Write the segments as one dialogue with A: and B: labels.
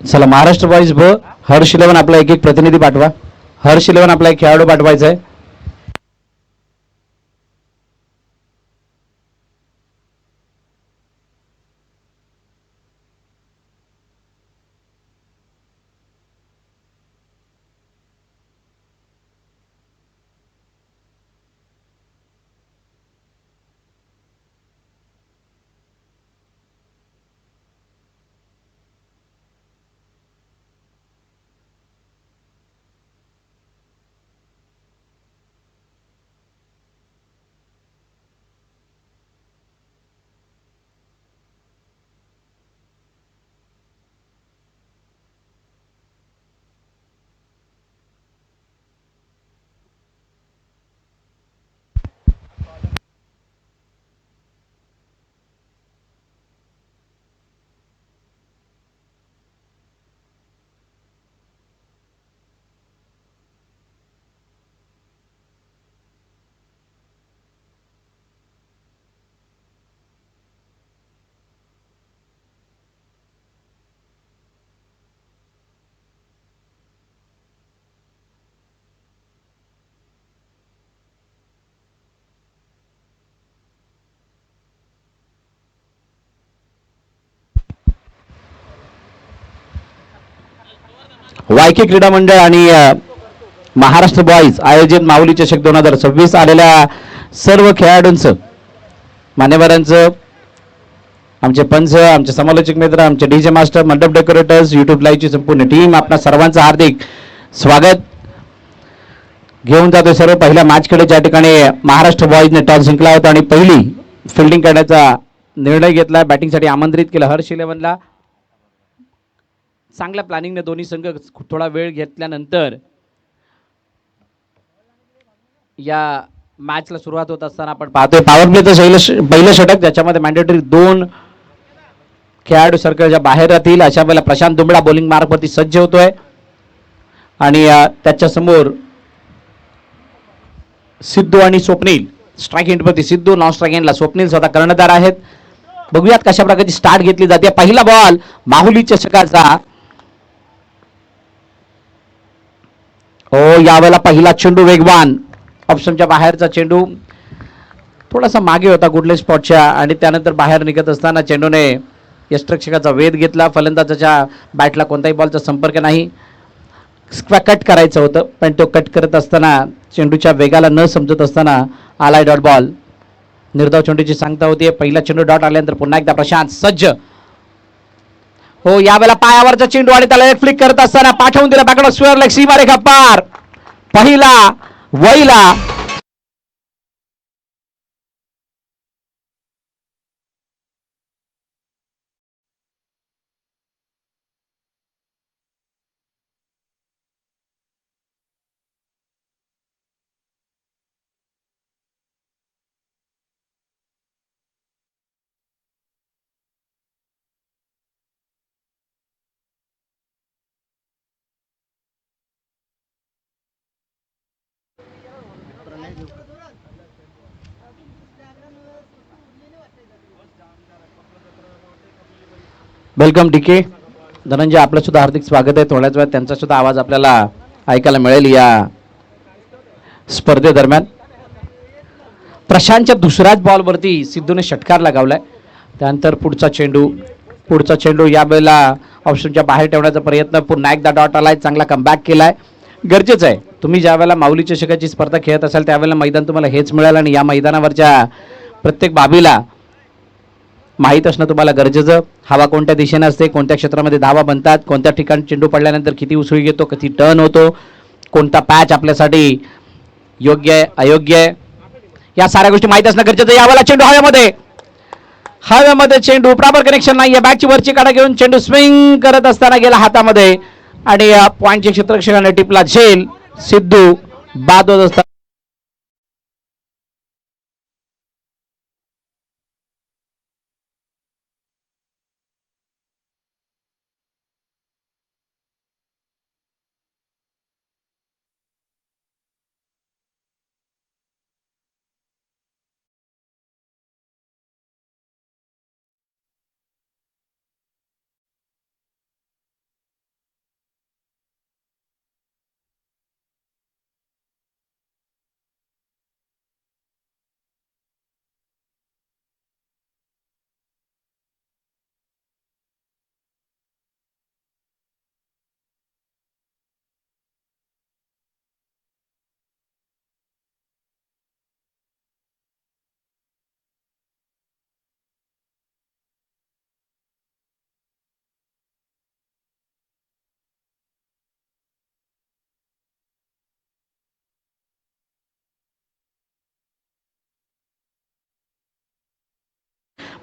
A: चला महाराष्ट्र बॉईज ब हर्ष इलेव्हन आपला एक एक प्रतिनिधी पाठवा. हर्ष इलेव्हन आपला एक खेळाडू पाठवायचा आहे. वायके क्रीडा मंडळ आणि महाराष्ट्र बॉईज आयोजित माऊली चषक 2026 आलेल्या सर्व खेळाडूंचं, मान्यवरांचं, आमचे पंच, आमचे समालोचक मित्र, आमचे डीजे मास्टर, मंडप डेकोरेटर्स, युट्यूब लाईव्हची संपूर्ण टीम, आपणा सर्वांचं हार्दिक स्वागत घेऊन जातोय. सर्व पहिल्या मॅचकडे ज्या ठिकाणी महाराष्ट्र बॉईजने टॉस जिंकला होता आणि पहिली फिल्डिंग करण्याचा निर्णय घेतला. बॅटिंगसाठी आमंत्रित केलं हर्ष इलेव्हनला. चांगल्या प्लॅनिंगने दोन्ही संघ थोडा वेळ घेतल्यानंतर या मॅचला सुरुवात होत असताना आपण पाहतोय पॉवर प्लेचं पहिलं षटक, ज्याच्यामध्ये मॅन्डेटरी 2 खेळाडू सर्कलच्या बाहेर राहतील. अशा वेळेला प्रशांत दुमडा बॉलिंग मार्कवरती सज्ज होतोय आणि त्याच्या समोर सिद्धू आणि स्वप्नील स्ट्राईक एंडवरती. सिद्धू नॉन स्ट्राईक एंडला, स्वप्नील स्वतः कर्णधार आहेत. बघूयात कशा प्रकारची स्टार्ट घेतली जाते. पहिला बॉल माहुली चषकाचा. हो, यावेळेला पहिला चेंडू वेगवान, ऑप्शनच्या बाहेरचा चेंडू थोडासा मागे होता कुठल्या स्पॉटच्या आणि त्यानंतर बाहेर निघत असताना चेंडूने यष्टिरक्षकाचा वेध घेतला. फलंदाजाच्या बॅटला कोणताही बॉलचा संपर्क नाही. कट करायचं होतं, पण तो कट करत असताना चेंडूच्या वेगाला न समजत असताना आलाय डॉट बॉल. निर्धाव चेंडूची सांगता होती. पहिला चेंडू डॉट आल्यानंतर पुन्हा एकदा प्रशांत सज्ज. हो, यावेळेला पायावरचा चेंडू आणि त्याला एक फ्लिक करत असताना पाठवून दिला बॅकवर्ड स्क्वेअर लेग, सीमारेखा पार. पहिला वैला. वेलकम डीके धनंजय, आपलं सुद्धा हार्दिक स्वागत आहे. थोड्याच वेळात त्यांचा सुद्धा आवाज आपल्याला ऐकायला मिळेल या स्पर्धेदरम्यान. प्रशांतच्या दुसऱ्याच बॉलवरती सिद्धूने षटकार लगावलाय. त्यानंतर पुढचा चेंडू या वेळेला ऑप्शनच्या बाहेर ठेवण्याचा प्रयत्न. पुन्हा एकदा डॉट आलाय. चांगला कमबॅक केलाय. गरजेचं आहे, तुम्ही ज्या वेळेला माऊली चषकाची स्पर्धा खेळत असाल त्यावेळेला मैदान तुम्हाला हेच मिळालं आणि या मैदानावरच्या प्रत्येक बाबीला माहीत असणं तुम्हाला गरजेचं. हवा कोणत्या दिशेने असते, कोणत्या क्षेत्रामध्ये धावा बनतात, कोणत्या ठिकाणी चेंडू पडल्यानंतर किती उसळी घेतो, किती टर्न होतो, कोणता पॅच आपल्यासाठी योग्य आहे, अयोग्य आहे, या साऱ्या गोष्टी माहीत असणं गरजेचं. यावेळेला चेंडू हव्यामध्ये चेंडू प्रॉपर कनेक्शन नाहीये. बॅटची वरची काढा घेऊन चेंडू स्विंग करत असताना गेला हातामध्ये आणि पॉईंटच्या क्षेत्ररक्षकाने टिपला झेल. सिद्धू बाद होत असताना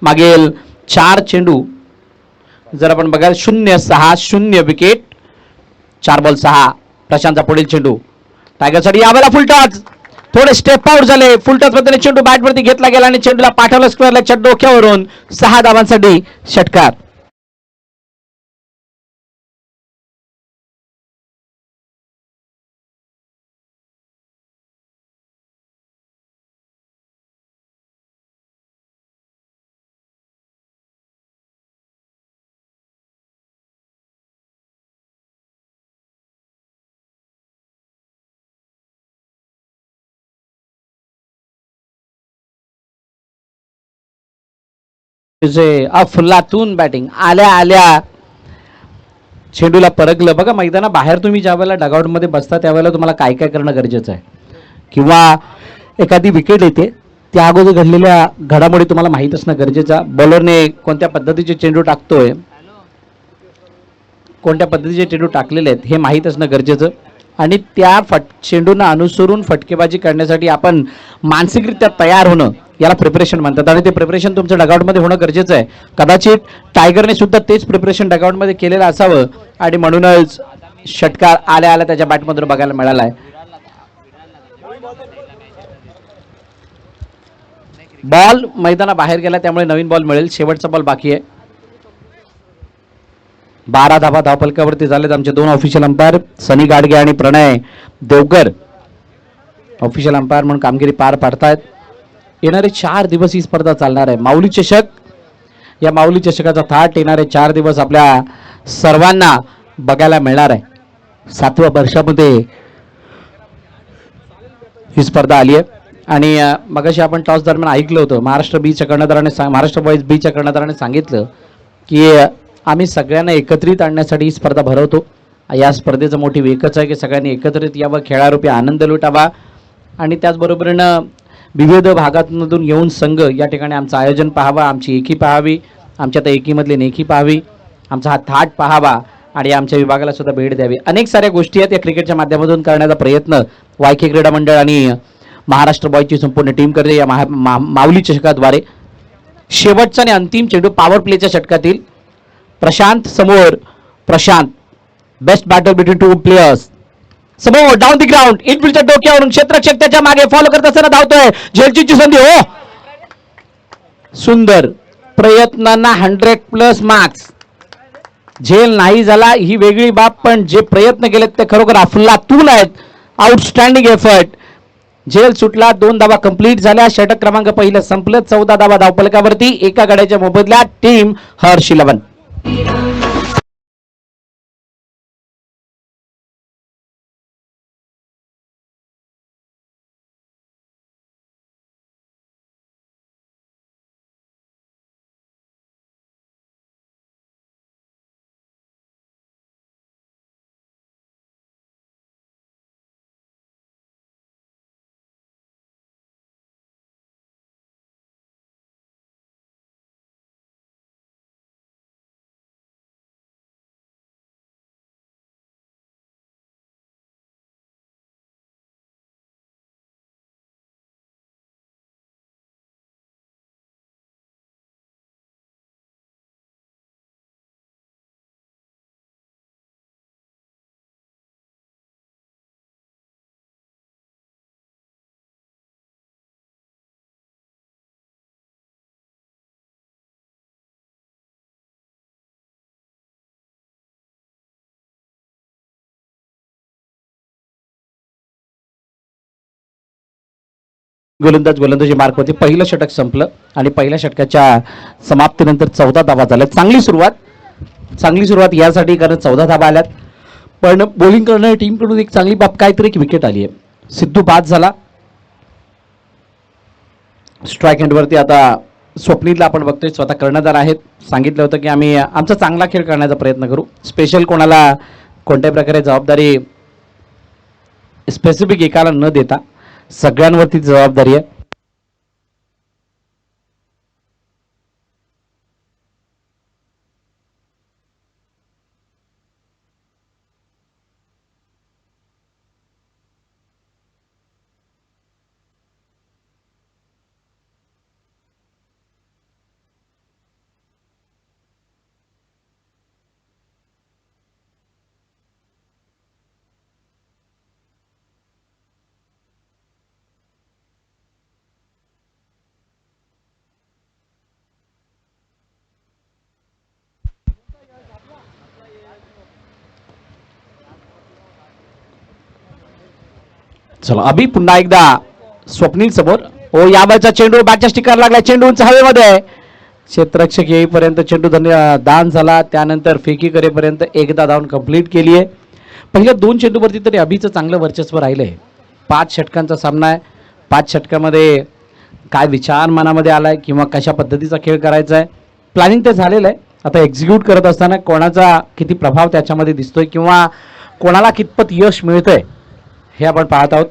A: मागील 4 चेंडू जर आपण बघाल 0-6 0 विकेट. 4 बॉल 6. प्रशांतचा पुढील चेंडू टायगरसाठी यावेळेला फुल टॉस. थोडे स्टेप आउट झाले. फुल टॉस मध्ये चेंडू बॅटवरती घेतला गेला आणि चेंडूला पाठवलं स्क्वेअरच्या डोक्यावरून. 6 धावांसाठी षटकार. अफलातून बॅटिंग आल्या आल्या चेंडूला परगलं. बघा मैदानाबाहेर तुम्ही ज्या वेळेला डगआउटमध्ये बसता त्यावेळेला तुम्हाला काय काय करणं गरजेचं आहे, किंवा एखादी विकेट येते त्या अगोदर घडलेल्या घडामोडी तुम्हाला माहीत असणं गरजेचं. बॉलरने कोणत्या पद्धतीचे चेंडू टाकतोय, कोणत्या पद्धतीचे चेंडू टाकलेले आहेत हे माहीत असणं गरजेचं. आणि त्या चेंडूंना अनुसरून फटकेबाजी करण्यासाठी आपण मानसिकरित्या तयार होणं याला प्रिपरेशन म्हणतात. आणि ते प्रिपरेशन तुमचं डगआउटमध्ये होणं गरजेचं आहे. कदाचित टायगरने सुद्धा तेच प्रिपरेशन डगआउटमध्ये केलेलं असावं आणि म्हणूनच षटकार आल्या आल्या त्याच्या बॅटमधून बघायला मिळाला आहे. बॉल मैदानाबाहेर गेला त्यामुळे नवीन बॉल मिळेल. शेवटचा बॉल बाकी आहे. 12 धावा धावफलकावरती झालेत. आमचे 2 ऑफिशियल अंपायर सनी गाडगे आणि प्रणय देवकर ऑफिशियल अंपायर म्हणून कामगिरी पार पाडतायत. येणारे 4 दिवस ही स्पर्धा चालणार आहे. माऊली चषक, या माऊली चषकाचा थाट येणारे 4 दिवस आपल्या सर्वांना बघायला मिळणार आहे. 7व्या वर्षामध्ये ही स्पर्धा आली आहे. आणि मगाशी आपण टॉस दरम्यान ऐकलं होतं महाराष्ट्र बीच्या कर्णधाराने महाराष्ट्र बॉईज बीच्या कर्णधाराने सांगितलं की आम्ही सगळ्यांना एकत्रित आणण्यासाठी ही स्पर्धा भरवतो. या स्पर्धेचं मोठी एकच आहे की सगळ्यांनी एकत्रित यावं, खेळारूपी आनंद लुटावा आणि त्याचबरोबरीनं विविध भागांमधून येऊन संघ या ठिकाणी आमचं आयोजन पाहावा, आमची एकी पाहावी, आमच्या त्या एकीमधली नेकी पाहावी, आमचा हा थाट पाहावा आणि आमच्या विभागाला सुद्धा भेट द्यावी. अनेक साऱ्या गोष्टी आहेत या क्रिकेटच्या माध्यमातून करण्याचा प्रयत्न वायके क्रीडा मंडळ आणि महाराष्ट्र बॉयची संपूर्ण टीम करते या माऊली चषकाद्वारे. शेवटचा आणि अंतिम चेंडू पॉवर प्लेच्या षटकातील प्रशांत समोर. Prashant best batter between 2 players समोर डाऊन द ग्राउंड इनफिल्डच्या डोक्यावरून क्षेत्ररक्षक त्याच्या मागे फॉलो करत असताना धावतोय. झेलची संधी. हो, सुंदर प्रयत्नांना 100+ मार्क्स. झेल नाही झाला ही वेगळी बाब, पण जे प्रयत्न केलेत ते खरोखर अफलातून आहेत. Outstanding effort. झेल सुटला. 2 धावा कंप्लीट झाल्या. षटक क्रमांक पहिलं संपलं. 14 धावा धावफलकावरती. एका गड्याच्या मोबदल्यात टीम हर्ष 11. गोलंदाजी मार्क होती. पहिलं षटक संपलं आणि पहिल्या षटकाच्या समाप्तीनंतर 14 धावा झाल्या. चांगली सुरुवात यासाठी कारण 14 धावा आल्यात. पण बॉलिंग करणाऱ्या टीमकडून एक चांगली बाब काहीतरी एक विकेट आली आहे. सिद्धू बाद झाला. स्ट्राईक हँडवरती आता स्वप्नीलला आपण बघतोय स्वतः कर्णधार आहेत. सांगितलं होतं की आम्ही आमचा चांगला खेळ करण्याचा प्रयत्न करू. स्पेशल कोणाला कोणत्याही प्रकारे जबाबदारी स्पेसिफिक एकाला न देता सगळ्यांवरती जबाबदारी आहे. चला अभि पुन्हा एकदा स्वप्नील समोर. ओ यावरचा चेंडू बॅटच्या स्टिकर लागला, चेंडू उंच हवेमध्ये, क्षेत्ररक्षक येईपर्यंत चेंडू दान झाला. त्यानंतर फेकी करेपर्यंत एकदा धावून कंप्लीट केली आहे. पहिल्या 2 चेंडूवरती तरी अभिचं चांगलं वर्चस्व राहिलंय. 5 षटकांचा सामना आहे. 5 षटकामध्ये काय विचार मनामध्ये आलाय किंवा कशा पद्धतीचा खेळ करायचा आहे, प्लॅनिंग ते झालेलं आहे. आता एक्झिक्यूट करत असताना कोणाचा किती प्रभाव त्याच्यामध्ये दिसतोय किंवा कोणाला कितपत यश मिळतंय हे आपण पाहत आहोत.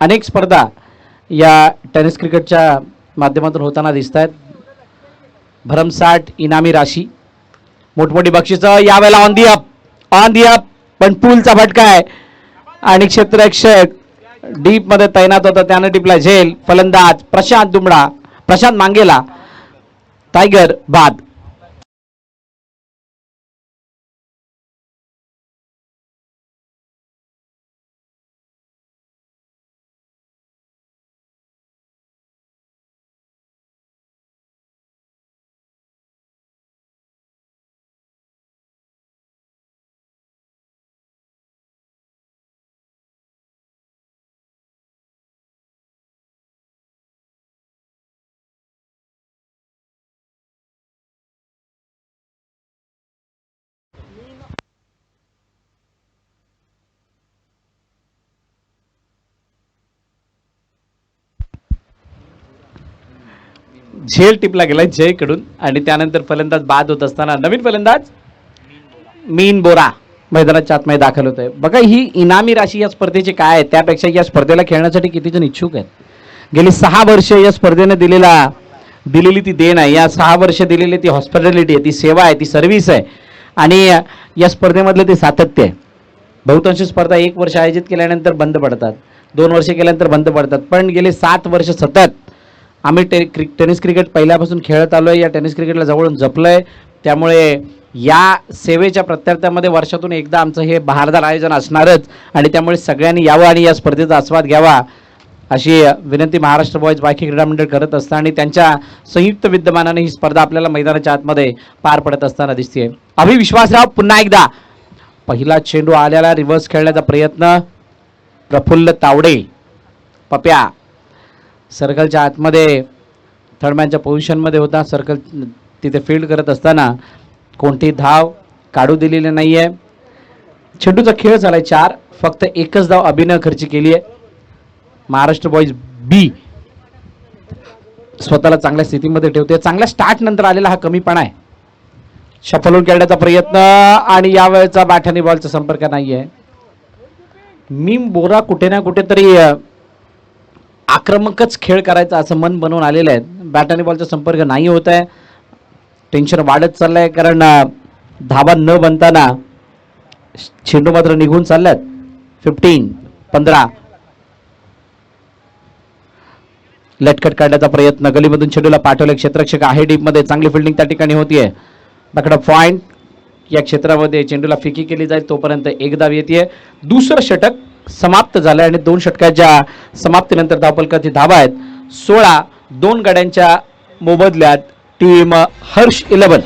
A: अनेक स्पर्धा या टेनिस क्रिकेटच्या माध्यमातून होताना दिसत आहेत. भरमसाठ इनामी राशी, मोठमोठी बक्षिसं, यावेळेला ऑन दी अप पण पूलचा फटका आहे आणि क्षेत्ररक्षक डीप मध्ये तैनात होता, त्याने टिपला झेल. फलंदाज प्रशांत मांगेला, टायगर बाद. झेल टिपला गेला जयकडून आणि त्यानंतर फलंदाज बाद होत असताना नवीन फलंदाज मीन बोरा मैदानाच्या आतमध्ये दाखल होत आहे. बघा ही इनामी राशी या स्पर्धेची काय आहे, त्यापेक्षा या स्पर्धेला खेळण्यासाठी किती जण इच्छुक आहेत. गेली 6 वर्ष या स्पर्धेने दिलेली ती देण आहे. या 6 वर्ष दिलेली ती हॉस्पिटॅलिटी आहे, ती सेवा आहे, ती सर्व्हिस आहे आणि या स्पर्धेमधलं ते सातत्य आहे. बहुतांश स्पर्धा 1 वर्ष आयोजित केल्यानंतर बंद पडतात, 2 वर्ष केल्यानंतर बंद पडतात, पण गेले 7 वर्ष सतत आम्ही टेनिस क्रिकेट पहिल्यापासून खेळत आलो आहे. या टेनिस क्रिकेटला जवळून जपलं आहे. त्यामुळे या सेवेच्या प्रत्यार्थ्यामध्ये वर्षातून एकदा आमचं हे बहारदार आयोजन असणारच आणि त्यामुळे सगळ्यांनी यावं आणि या स्पर्धेचा आस्वाद घ्यावा अशी विनंती महाराष्ट्र बॉयज बायकी क्रीडा मंडळ करत असतं आणि त्यांच्या संयुक्त विद्यमानाने ही स्पर्धा आपल्याला मैदानाच्या आतमध्ये पार पडत असताना दिसते. अभि विश्वासराव पुन्हा एकदा पहिला चेंडू आल्याला रिव्हर्स खेळण्याचा प्रयत्न. प्रफुल्ल तावडे पप्या सर्कलच्या आतमध्ये थर्डमॅनच्या पोझिशनमध्ये होता. सर्कल तिथे फील्ड करत असताना कोणती धाव काढू दिलेली नाही आहे. चेंडूचा खेळ झालाय 4, फक्त एकच धाव अभिनय खर्ची केली आहे. महाराष्ट्र बॉयज बी स्वतःला चांगल्या स्थितीमध्ये ठेवते. चांगल्या स्टार्ट नंतर आलेला हा कमीपणा आहे. शफलून खेळण्याचा प्रयत्न आणि यावेळेचा बॅट बॉलचा संपर्क नाही आहे. मीम बोरा कुठे ना कुठेतरी आक्रमकच खेळ करायचा असं मन बनवून आलेलं आहे. बॅट आणि बॉलचा संपर्क नाही होत आहे. टेन्शन वाढत चाललंय कारण धाबा न बनताना चेंडू मात्र निघून चालल्यात. 15 लटकट काढण्याचा प्रयत्न, गलीमधून चेंडूला पाठवले. क्षेत्ररक्षक आहे डीप मध्ये, चांगली फिल्डिंग त्या ठिकाणी होतीये. बाकडा पॉइंट या क्षेत्रामध्ये चेंडूला फेकी केली जाईल तोपर्यंत एक धाव येते. दुसरं षटक समाप्त झालं आणि 2 षटकाच्या समाप्तीनंतर धावफलकाची धावा आहेत 16. 2 गड्यांच्या मोबदल्यात team Harsh 11.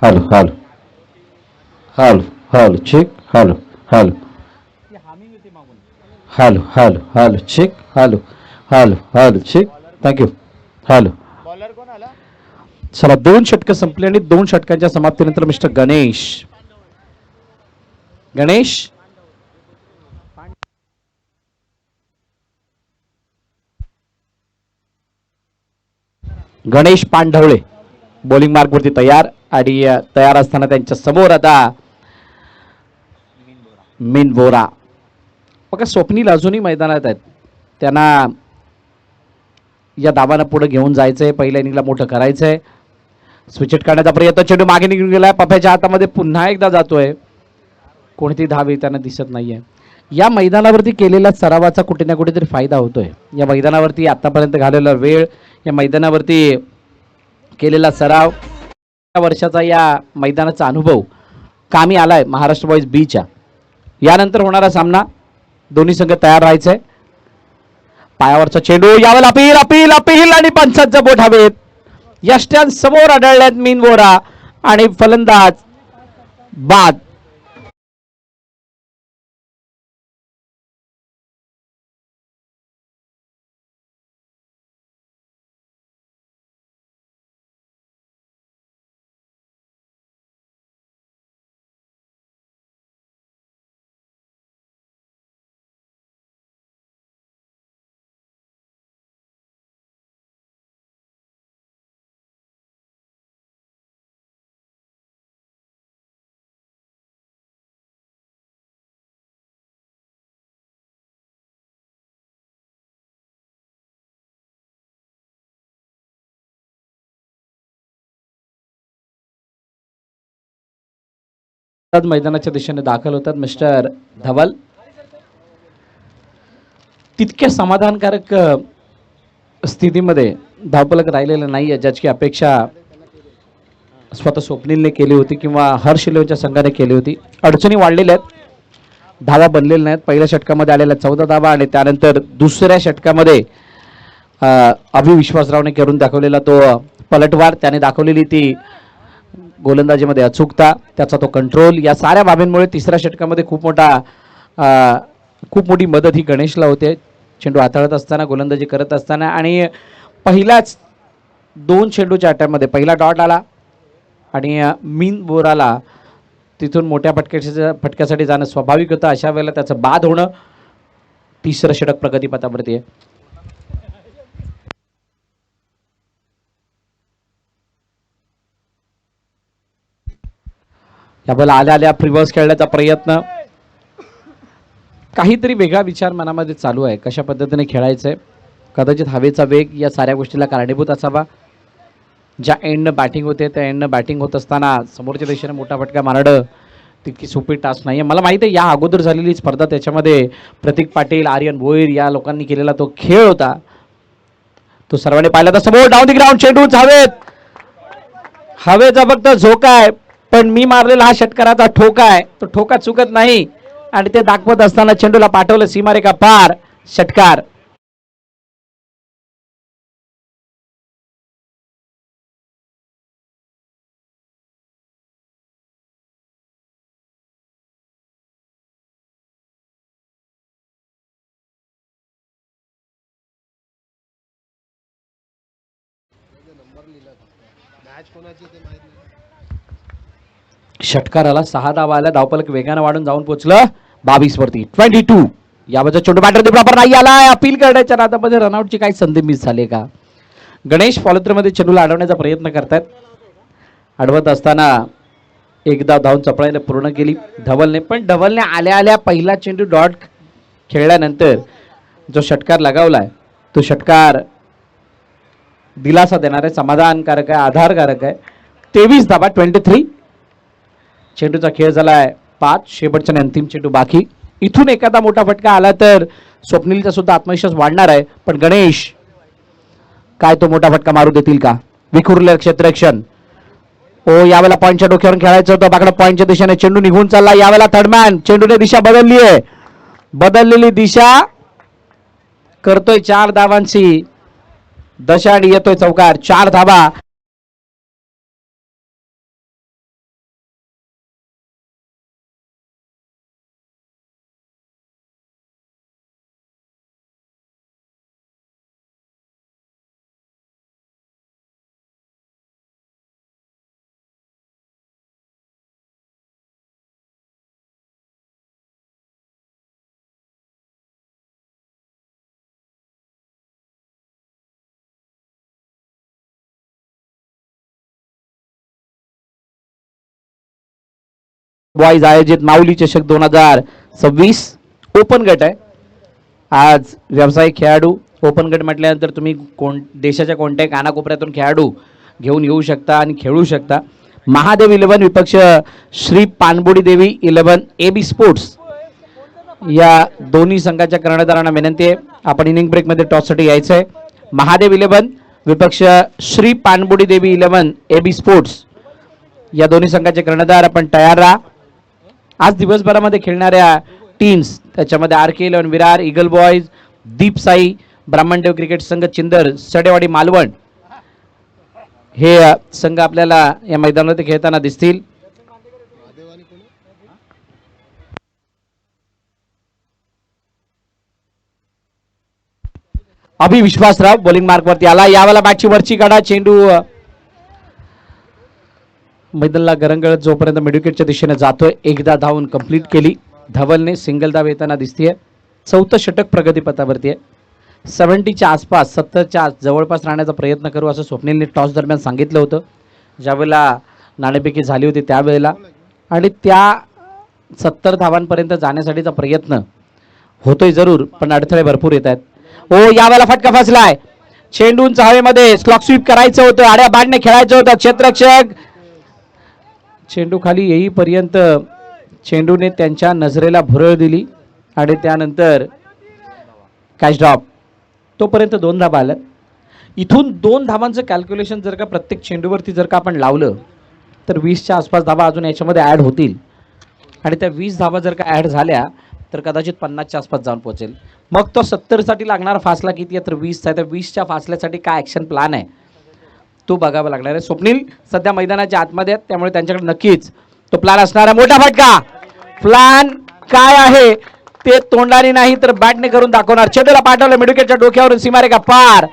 A: Hello hello hello hello check hello hello hello hello hello check hello hello hello check. Thank you. Hello. चला 2 षटकं संपली आणि 2 षटकांच्या समाप्तीनंतर मिस्टर गणेश गणेश पांढवळे बॉलिंग मार्कवरती तयार आणि तयार असताना त्यांच्या समोर आता मीन बोरा. बघा स्वप्नील अजूनही मैदानात आहेत. त्यांना या दाबानं पुढे घेऊन जायचंय, पहिल्या इनिंगला मोठं करायचंय. स्विच काढण्याचा प्रयत्न, चेंडू मागे निघून गेलाय, पप्याच्या हातामध्ये पुन्हा एकदा जातोय. कोणती धाव येताना दिसत नाहीये. या मैदानावरती केलेला सरावाचा कुठे ना कुठेतरी फायदा होतोय. या मैदानावरती आतापर्यंत घालवलेला वेळ, या मैदानावरती केलेला सराव, वर्षाचा या मैदानाचा अनुभव कामी आलाय महाराष्ट्र बॉईज बीच्या. यानंतर होणारा सामना, दोन्ही संघ तयार राहायचंय. पायावरचा चेंडू, यावेळेला अपील अपील अपील आणि पंचांचं बोट हवेत. यष्ट्यांसमोर आढळल्यात मीन बोरा आणि फलंदाज बाद. मैदानाच्या दिशेने दाखल होतात मिस्टर धवल. तितक्या समाधानकारक स्थितीमध्ये धावफलक राहिलेलं नाहीये, ज्याची अपेक्षा स्वतः स्वप्नीलने केली होती किंवा हर्ष लेवच्या संघाने केली होती. अडचणी वाढलेल्या आहेत, धावा बनलेल्या नाहीत. पहिल्या षटकामध्ये आलेल्या 14 धावा आणि त्यानंतर दुसऱ्या षटकामध्ये अभिविश्वासरावने करून दाखवलेला तो पलटवार, त्याने दाखवलेली ती गोलंदाजीमध्ये अचूकता, त्याचा तो कंट्रोल, या साऱ्या बाबींमुळे तिसऱ्या षटकामध्ये खूप मोठी मदत ही गणेशला होते. चेंडू हाताळत असताना, गोलंदाजी करत असताना, आणि पहिल्याच 2 चेंडूच्या अटॅकमध्ये पहिला डॉट आला आणि मीन बोराला तिथून मोठ्या फटक्यासाठी जाणं स्वाभाविक होतं. अशा वेळेला त्याचं बाद होणं, तिसरं षटक प्रगतीपथावरती आहे. यावेळेला आल्या प्रिव्हर्स खेळण्याचा प्रयत्न, काहीतरी वेगळा विचार मनामध्ये चालू आहे, कशा पद्धतीने खेळायचंय. कदाचित हवेचा वेग या साऱ्या गोष्टीला कारणीभूत असावा. ज्या एंडनं बॅटिंग होते त्या एंडनं बॅटिंग होत असताना समोरच्या दिशेने मोठा फटका मारणं तितकी सोपी टास्क नाही आहे. मला माहिती आहे या अगोदर झालेली स्पर्धा, त्याच्यामध्ये प्रतीक पाटील, आर्यन भोईर या लोकांनी केलेला तो खेळ होता, तो सर्वांनी पाहिला. तर समोर डाऊन दी ग्राउंड, चेंडू हवेचा फक्त झोका आहे, पण मी मारलेला हा षटकाराचा ठोका आहे, तो ठोका चुकत नाही आणि ते दाखवत असताना चेंडूला पाठवलं सीमारेखा पार, षटकार. षटकाराला 6 धावा आल्या, धावफलक वेगाने वाढून जाऊन पोहोचलं 22 वरती, 22. यावरचा चेंडू बॅटर प्रॉपर नाही आला. अपील करण्याच्या नादामध्ये रनआउटची काही संधी मिस झाली का? गणेश फॉलोथ्रूमध्ये चेंडूला अडवण्याचा प्रयत्न करतायत. अडवत असताना एकदा धावून चपळाईने पूर्ण केली धवलने, पण धवलने आल्या पहिला चेंडू डॉट खेळल्यानंतर जो षटकार लगावलाय तो षटकार दिलासा देणार आहे, समाधानकारक आहे, आधारकारक आहे. 23 धावा, 23. चेंडूचा खेळ झालाय 5, शेवटचा अंतिम चेंडू बाकी. इथून एखादा मोठा फटका आला तर स्वप्नीलचा सुद्धा आत्मविश्वास वाढणार आहे, पण गणेश काय तो मोठा फटका मारू देतील का? विखुरले क्षेत्ररक्षण. यावेळेला पॉईंटच्या डोक्यावरून खेळायचं होतं, बाकडे पॉईंटच्या दिशेने चेंडू निघून चालला. यावेळेला थर्डमॅन, चेंडूने दिशा बदलली आहे, बदललेली दिशा करतोय 4 धावांची दशा आणि येतोय चौकार. 4 धावा. बॉईज आयोजित माऊली चषक 2026 ओपन गट आहे. आज व्यावसायिक खेळाडू ओपन गट म्हटल्यानंतर तुम्ही देशाच्या कोणत्याही कानाकोपऱ्यातून खेळाडू घेऊन येऊ शकता आणि खेळू शकता. महादेव 11 विपक्ष श्री पानबुडी देवी 11 AB स्पोर्ट्स या दोन्ही संघाच्या कर्णधारांना विनंती आहे, आपण इनिंग ब्रेकमध्ये टॉससाठी यायचं आहे. महादेव 11 विपक्ष श्री पानबुडी देवी 11 AB स्पोर्ट्स या दोन्ही संघाचे कर्णधार आपण तयार राहा. आज दिवसभरामध्ये खेळणाऱ्या टीम्स त्याच्यामध्ये RK11 विरार, ईगल बॉयज, दीप साई, ब्राह्मणदेव क्रिकेट संघ चिंदर, सडेवाडी मालवण हे संघ आपल्याला या मैदानामध्ये खेळताना दिसतील. अभि विश्वासराव बॉलिंग मार्क वरती आला. यावेळेला बॅटची वरची काढा. चेंडू मैदानाला गरंगळत जोपर्यंत मिडविकेटच्या दिशेने जातोय. एकदा धावून कंप्लीट केली. धवलने सिंगल धाव येताना दिसतीये. चौथं षटक प्रगतीपथावरती आहे. 70च्या आसपास 70च्या जवळपास राहण्याचा प्रयत्न करू असं स्वप्नीलने टॉस दरम्यान सांगितलं होतं, ज्यावेळेला नाणेफेकी झाली होती त्यावेळेला. आणि त्या 70 धावांपर्यंत जाण्यासाठीचा प्रयत्न होतोय जरूर, पण अडथळे भरपूर येत आहेत. ओ यावेळेला फटका फसलाय. चेंडूंचा हवेमध्ये स्लॉक स्वीप करायचं होतं, आड्या बाडने खेळायचं होतं. क्षेत्ररक्षक चेंडू खाली येईपर्यंत चेंडूने त्यांच्या नजरेला भुरळ दिली आणि त्यानंतर कॅच ड्रॉप. तोपर्यंत 2 धाबा आल्या. इथून 2 धाबांचं कॅल्क्युलेशन जर का प्रत्येक चेंडूवरती जर का आपण लावलं तर 20च्या आसपास धाबा अजून याच्यामध्ये ॲड होतील आणि त्या 20 धाबा जर का ॲड झाल्या तर कदाचित 50च्या आसपास जाऊन पोहोचेल. मग तो 70साठी लागणारा फासला किती आहे तर 20चा आहे. तर 20च्या फासल्यासाठी काय ॲक्शन प्लॅन आहे तो बघावा लागणार आहे. स्वप्नील सध्या मैदानाच्या आतमध्ये आहेत, त्यामुळे त्यांच्याकडे नक्कीच तो प्लॅन असणार आहे. मोठा फटका. प्लॅन काय आहे ते तोंडाने नाही तर बॅटने करून दाखवणार. चेंडूला पाठवलं मिडविकेटच्या डोक्यावरून सीमारेखा पार.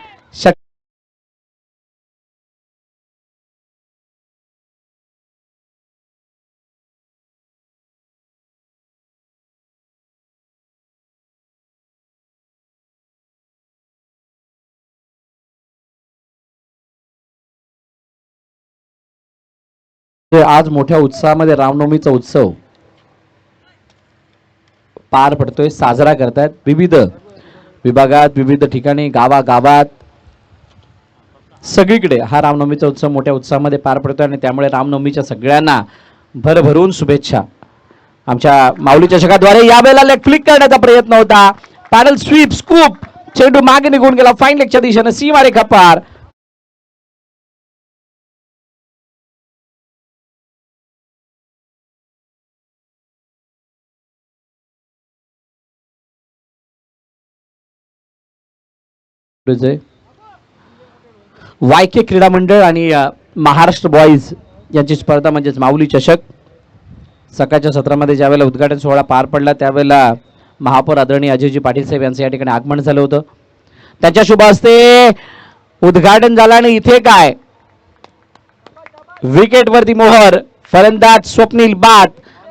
A: आज मोठ्या उत्साहामध्ये रामनवमीचा उत्सव पार पडतोय, साजरा करतायत विविध विभागात, विविध ठिकाणी, गावागावात सगळीकडे हा रामनवमीचा उत्सव मोठ्या उत्साहामध्ये पार पडतोय आणि त्यामुळे रामनवमीच्या सगळ्यांना भरभरून शुभेच्छा. आमच्या माऊली चषकाद्वारे यावेळेला लेग फ्लिक करण्याचा प्रयत्न होता. Paddle sweep scoop. चेंडू मागे निघून गेला फाईन लेगच्या दिशेने सीमारेखा पार. YK क्रीडा मंडळ आणि महाराष्ट्र बॉईज यांची स्पर्धा म्हणजेच माऊली चषक सकाळच्या सत्रामध्ये ज्यावेळेला उद्घाटन सोहळा पार पडला त्यावेळेला महापौर आदरणीय अजयजी पाटील साहेब यांचं या ठिकाणी आगमन झालं होतं. त्यांच्या शुभ हस्ते उद्घाटन झालं आणि इथे काय विकेट वरती मोहर. फलंदाज स्वप्नील बाद.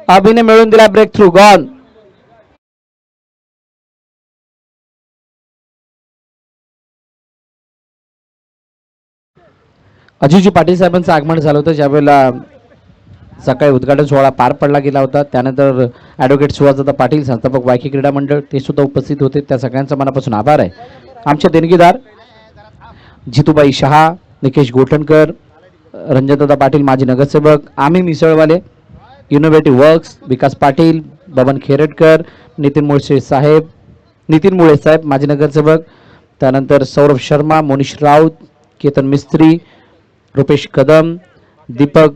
A: अभिने मिळून दिला break through. Gone. Ajayji Patil साहेबांचं आगमन झालं होतं ज्यावेळेला सकाळी उद्घाटन सोहळा पार पडला गेला होता. त्यानंतर ॲडव्होकेट सुहासदादा पाटील संस्थापक वायके क्रीडा मंडळ ते सुद्धा उपस्थित होते. त्या सगळ्यांचा मनापासून आभार आहे. आमचे देणगीदार जितूबाई शहा, निकेश गोटणकर, रंजनदादा पाटील माजी नगरसेवक, आम्ही मिसळवाले, इनोव्हेटिव्ह वर्क्स, विकास पाटील, बबन खेरटकर, नितीन मुळे साहेब माजी नगरसेवक, त्यानंतर सौरभ शर्मा, मोनिश राऊत, केतन मिस्त्री, रुपेश कदम, दीपक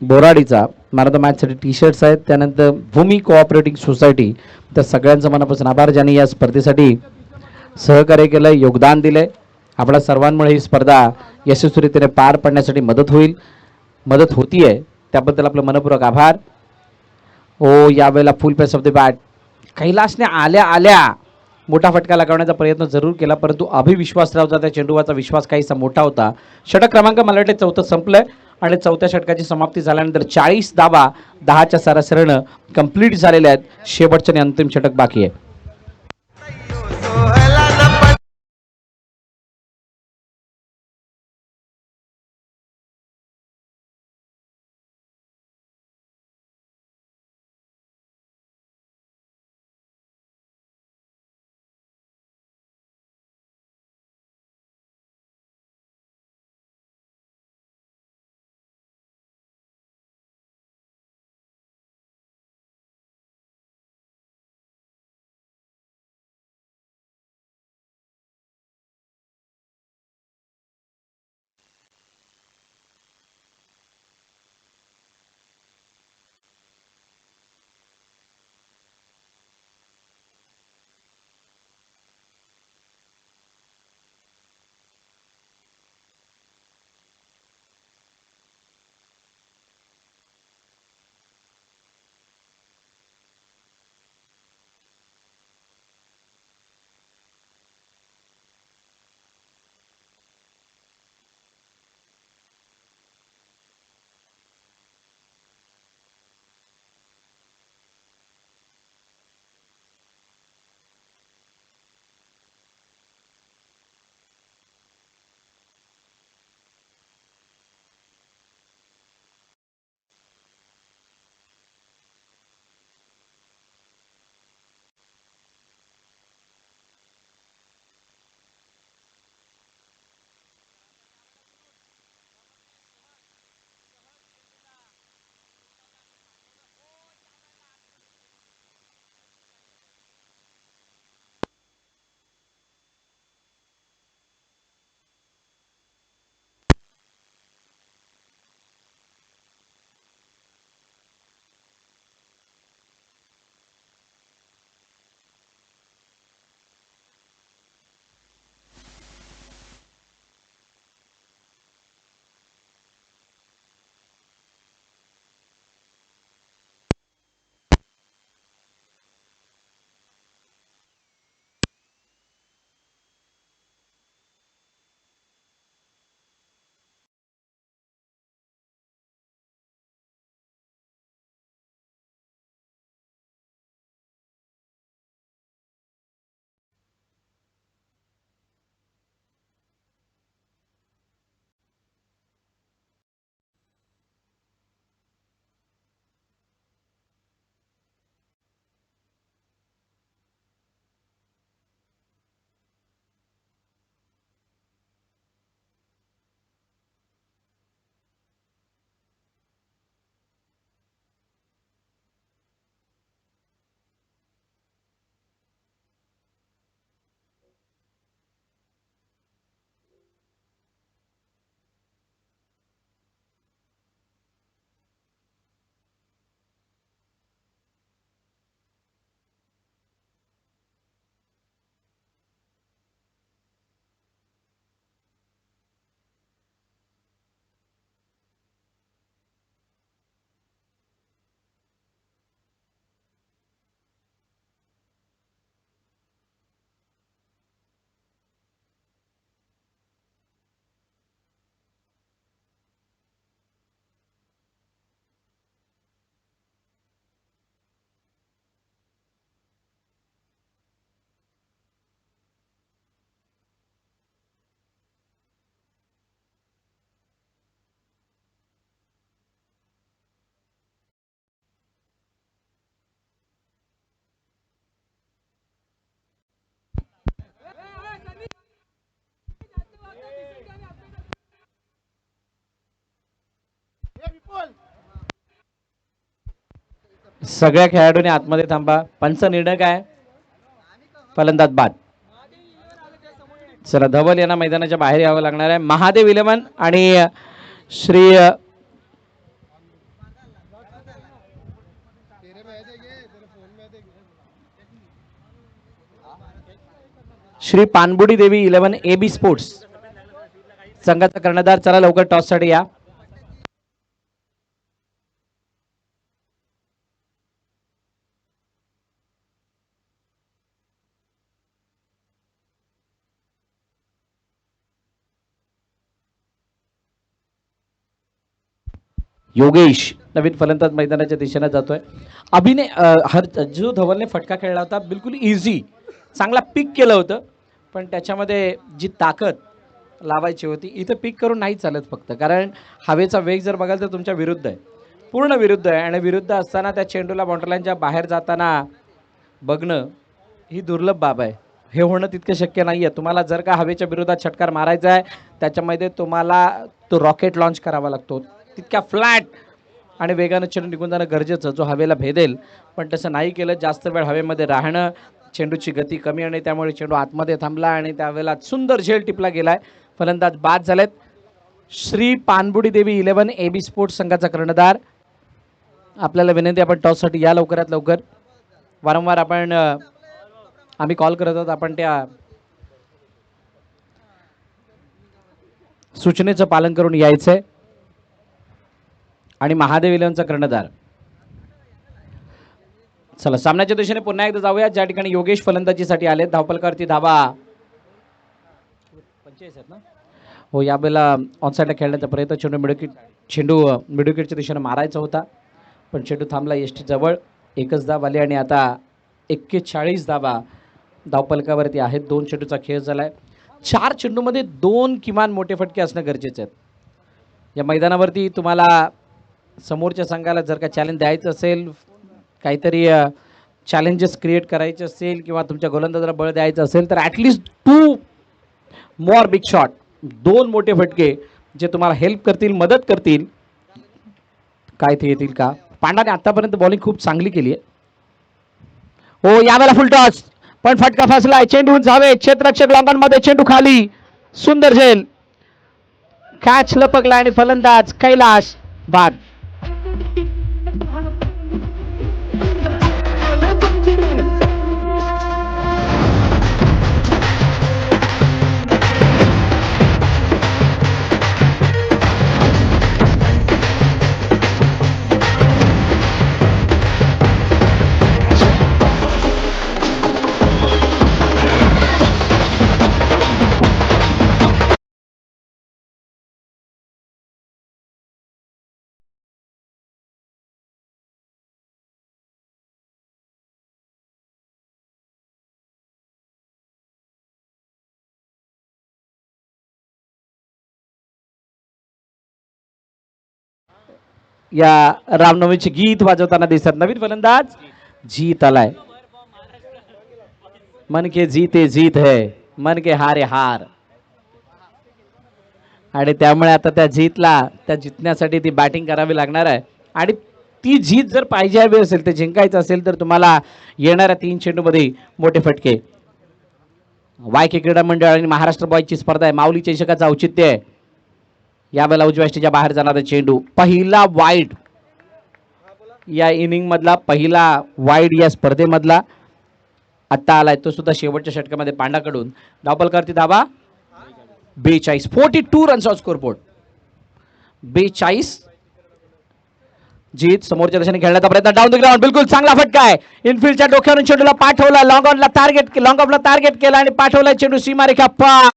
A: बोराडीचा मॅन ऑफ द मॅचसाठी टी शर्ट्स आहेत. त्यानंतर भूमी कोऑपरेटिव्ह सोसायटी त्या सगळ्यांचा मनापासून आभार ज्यांनी या स्पर्धेसाठी सहकार्य केलं, योगदान दिलंय. आपल्या सर्वांमुळे ही स्पर्धा यशस्वीरित्याने पार पडण्यासाठी मदत होतीये त्याबद्दल आपलं मनपूर्वक आभार. ओ यावेळेला full pace off the bat. कैलासने आल्या मोठा फटका लगावण्याचा प्रयत्न जरूर केला, परंतु अभिविश्वासरावचा त्या चेंडूवरचा विश्वास काहीसा मोठा होता. षटक क्रमांक मला वाटते 4थं संपलंय आणि 4थ्या षटकाची समाप्ती झाल्यानंतर 40 धावा 10च्या सरासरीनं कंप्लीट झालेल्या आहेत. शेवटचं आणि अंतिम षटक बाकी आहे. सगळ्या खेळाडूंनी आतमध्ये थांबा. पंच निर्णय काय? फलंदाज बाद. चला धवल यांना मैदानाच्या बाहेर यावं लागणार आहे. महादेव इलेव्हन आणि श्री श्री पानबुडी देवी इलेव्हन AB स्पोर्ट्स संघाचा कर्णधार. चला लवकर टॉस साठी या. योगेश नवीन फलंदाज मैदानाच्या दिशेने जातोय. अभिनय जो धवलने फटका खेळला होता बिलकुल इझी, चांगला पिक केलं होतं, पण त्याच्यामध्ये जी ताकद लावायची होती इथं पिक करून नाही चालत. फक्त कारण हवेचा वेग जर बघाल तर तुमच्या विरुद्ध आहे, पूर्ण विरुद्ध आहे. आणि विरुद्ध असताना त्या चेंडूला बाउंड्रीलाईनच्या बाहेर जाताना बघणं ही दुर्लभ बाब आहे. हे होणं तितकं शक्य नाही आहे. तुम्हाला जर का हवेच्या विरोधात षटकार मारायचा आहे त्याच्यामध्ये तुम्हाला तो रॉकेट लॉन्च करावा लागतो, तितक्या फ्लॅट आणि वेगानं चेंडू निघून जाणं गरजेचं, जो हवेला भेदेल. पण तसं नाही केलं. जास्त वेळ हवेमध्ये राहणं, चेंडूची गती कमी आणि त्यामुळे चेंडू आतमध्ये थांबला आणि त्यावेळेला सुंदर झेल टिपला गेलाय. फलंदाज बाद झालेत. श्री पानबुडी देवी इलेव्हन AB स्पोर्ट्स संघाचा कर्णधार. आपल्याला विनंती, आपण टॉससाठी या लवकरात लवकर. वारंवार आपण आम्ही कॉल करत आहोत, आपण त्या सूचनेचं पालन करून यायचंय. आणि महादेव इलेव्हनचा कर्णधार. चला सामन्याच्या दिशेने पुन्हा एकदा जाऊया. ज्या ठिकाणी योगेश फलंदाजीसाठी आले. धावपलकावरती धावा 45 आहेत ना हो. यावेळेला ऑनसाईडला खेळण्याचा प्रयत्न, चेंडू मिडविकेटच्या दिशेने मारायचा होता पण चेंडू थांबला एसटी जवळ. एकच धाव आली आणि आता 41 धावा धावपलकावरती आहेत. 2 चेंडूचा खेळ झालाय. 4 चेंडूमध्ये 2 किमान मोठे फटके असणं गरजेचे आहेत. या मैदानावरती तुम्हाला समोरच्या संघाला जर का चॅलेंज द्यायचं असेल, काहीतरी चॅलेंजेस क्रिएट करायचे असेल किंवा तुमच्या गोलंदाजाला बळ द्यायचं असेल तर ॲटलिस्ट 2 मोर बिग शॉट, 2 मोठे फटके जे तुम्हाला हेल्प करतील, मदत करतील. काय ते येतील का? पांडाने आतापर्यंत बॉलिंग खूप चांगली केली आहे हो. यावेळेला फुल टॉस, पण फटका फसलाय. चेंडू जावे क्षेत्ररक्षक लॉंगॉनमध्ये, चेंडू खाली. सुंदर झेल, कॅच लपकला आणि फलंदाज कैलास बाद. या रामनवमीचे गीत वाजवताना दिसतात. नवीन फलंदाज जीत आलाय. मन के जीते जीत है, मन के हारे हार. आणि त्यामुळे आता त्या जितण्यासाठी ती बॅटिंग करावी लागणार आहे. आणि ती जीत जर पाहिजे हवी असेल, ते जिंकायचं असेल तर तुम्हाला येणाऱ्या 3 चेंडूमध्ये मोठे फटके. वायके क्रीडा मंडळ आणि महाराष्ट्र बॉयजची स्पर्धा आहे. माऊली चषकाचं औचित्य आहे. यावेळेला उजव्या स्टेजच्या बाहेर जाणारा चेंडू, पहिला वाईड या इनिंग मधला, पहिला वाईड या स्पर्धेमधला आता आलाय. तो सुद्धा शेवटच्या षटकामध्ये पांडाकडून. धावपलकावरती धावा 42, 42 रन्स स्कोरबोर्ड. 42. जीत समोरच्या दिशेने खेळण्याचा प्रयत्न, डाऊन द ग्राउंड, बिलकुल चांगला फटका आहे. इनफिल्डच्या डोक्यावरून चेंडूला पाठवला, लॉंग ऑनला टार्गेट केला आणि पाठवला चेंडू सीमारेखा पार.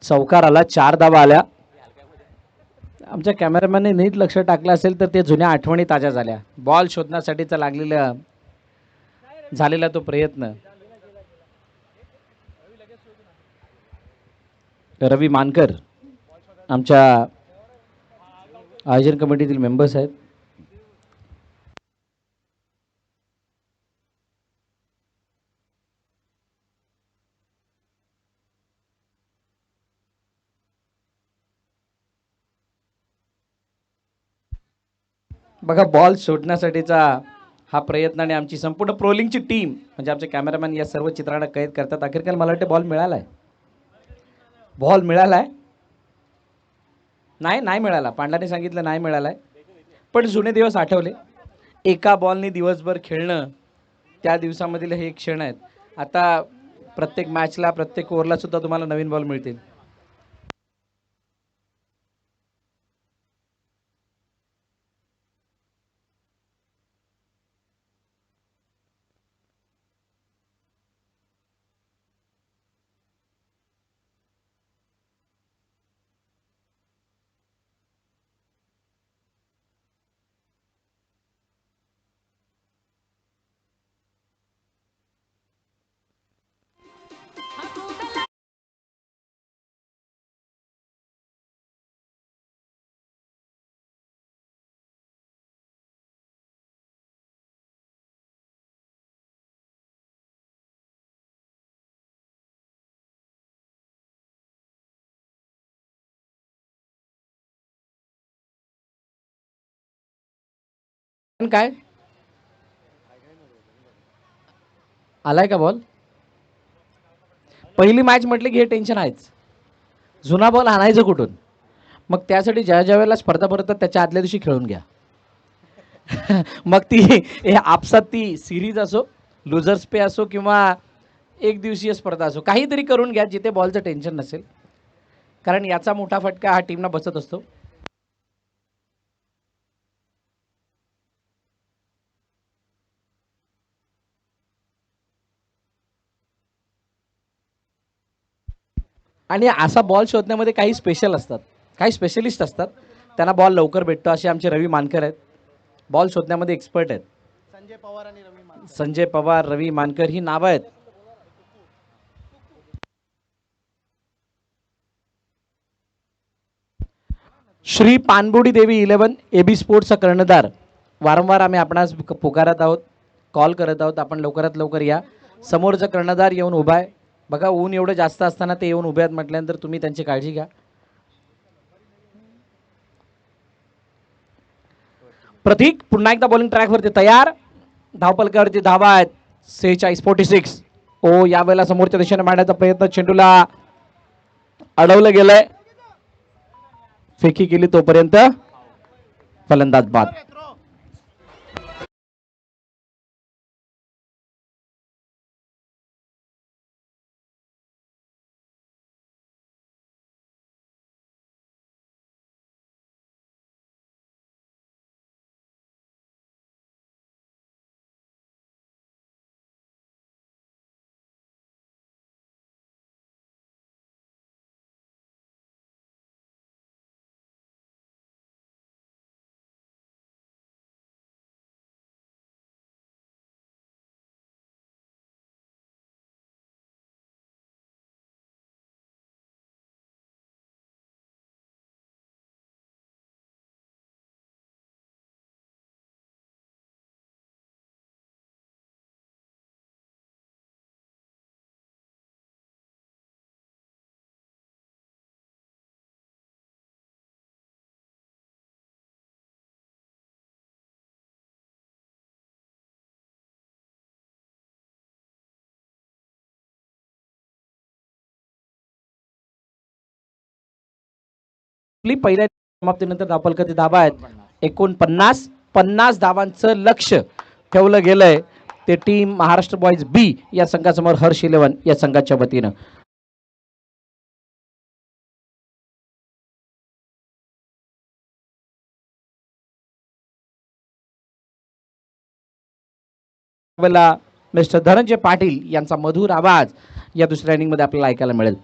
A: चौकार आला, 4 धावा आल्या. आमच्या कॅमेरामॅनने नीट लक्ष टाकलं असेल तर ते जुन्या आठवणी ताज्या झाल्या. बॉल शोधण्यासाठीचा झालेला तो प्रयत्न. रवी मानकर आमच्या आयोजन कमिटीतील मेंबर्स आहेत. बघा बॉल सोडण्यासाठीचा हा प्रयत्न आणि आमची संपूर्ण प्रोलिंगची टीम म्हणजे आमचे कॅमेरामॅन या सर्व चित्रांना कैद करतात. अखेरकार मला वाटतं बॉल मिळालाय. बॉल मिळालाय? नाही मिळाला. पांड्याने सांगितलं नाही मिळालाय. पण जुने दिवस आठवले. एका बॉलने दिवसभर खेळणं, त्या दिवसामधील हे क्षण आहेत. आता प्रत्येक मॅचला प्रत्येक ओव्हरला सुद्धा तुम्हाला नवीन बॉल मिळतील. काय आलाय का बॉल? पहिली मॅच म्हटली की हे टेन्शन आहेच. जुना बॉल आणायचं कुठून? मग त्यासाठी ज्या ज्या वेळेला स्पर्धा भरतात त्याच्या आदल्या दिवशी खेळून घ्या. मग ती आपसात ती सिरीज असो, लुझर्स पे असो किंवा एक दिवसीय स्पर्धा असो, काहीतरी करून घ्या जिथे बॉलचं टेन्शन नसेल. कारण याचा मोठा फटका हा टीमला बसत असतो. आणि असा बॉल शोधण्यामध्ये काही स्पेशल असतात, काही स्पेशलिस्ट असतात. त्यांना बॉल लवकर भेटतो. असे आमचे रवी मानकर आहेत, बॉल शोधण्यामध्ये एक्सपर्ट आहेत. संजय पवार, रवी मानकर ही नावं आहेत. श्री पानबुडी देवी 11 एबी स्पोर्ट्सचा कर्णधार. वारंवार आम्ही आपणास पुकारत आहोत, कॉल करत आहोत, आपण लवकरात लवकर या. समोरचा कर्णधार येऊन उभा आहे. बघा ऊन एवढं जास्त असताना ते येऊन उभे आहेत म्हटल्यानंतर तुम्ही त्यांची काळजी घ्या. प्रतीक पुन्हा एकदा बॉलिंग ट्रॅकवरती तयार. धावपलकावरती धावा आहेत 46-46. ओ यावेळेला समोरच्या दिशेने मारण्याचा प्रयत्न, चेंडूला अडवलं गेलंय. फेकी केली तोपर्यंत फलंदाज बाद. पहिल्या समाप्तीनंतर धावपलकाची धावा आहेत 49. धावांचं लक्ष ठेवलं गेलंय ते टीम महाराष्ट्र बॉयज बी या संघासमोर हर्ष 11 या संघाच्या वतीनं. मिस्टर धनंजय पाटील यांचा मधुर आवाज या दुसऱ्या इनिंग मध्ये आपल्याला ऐकायला मिळेल.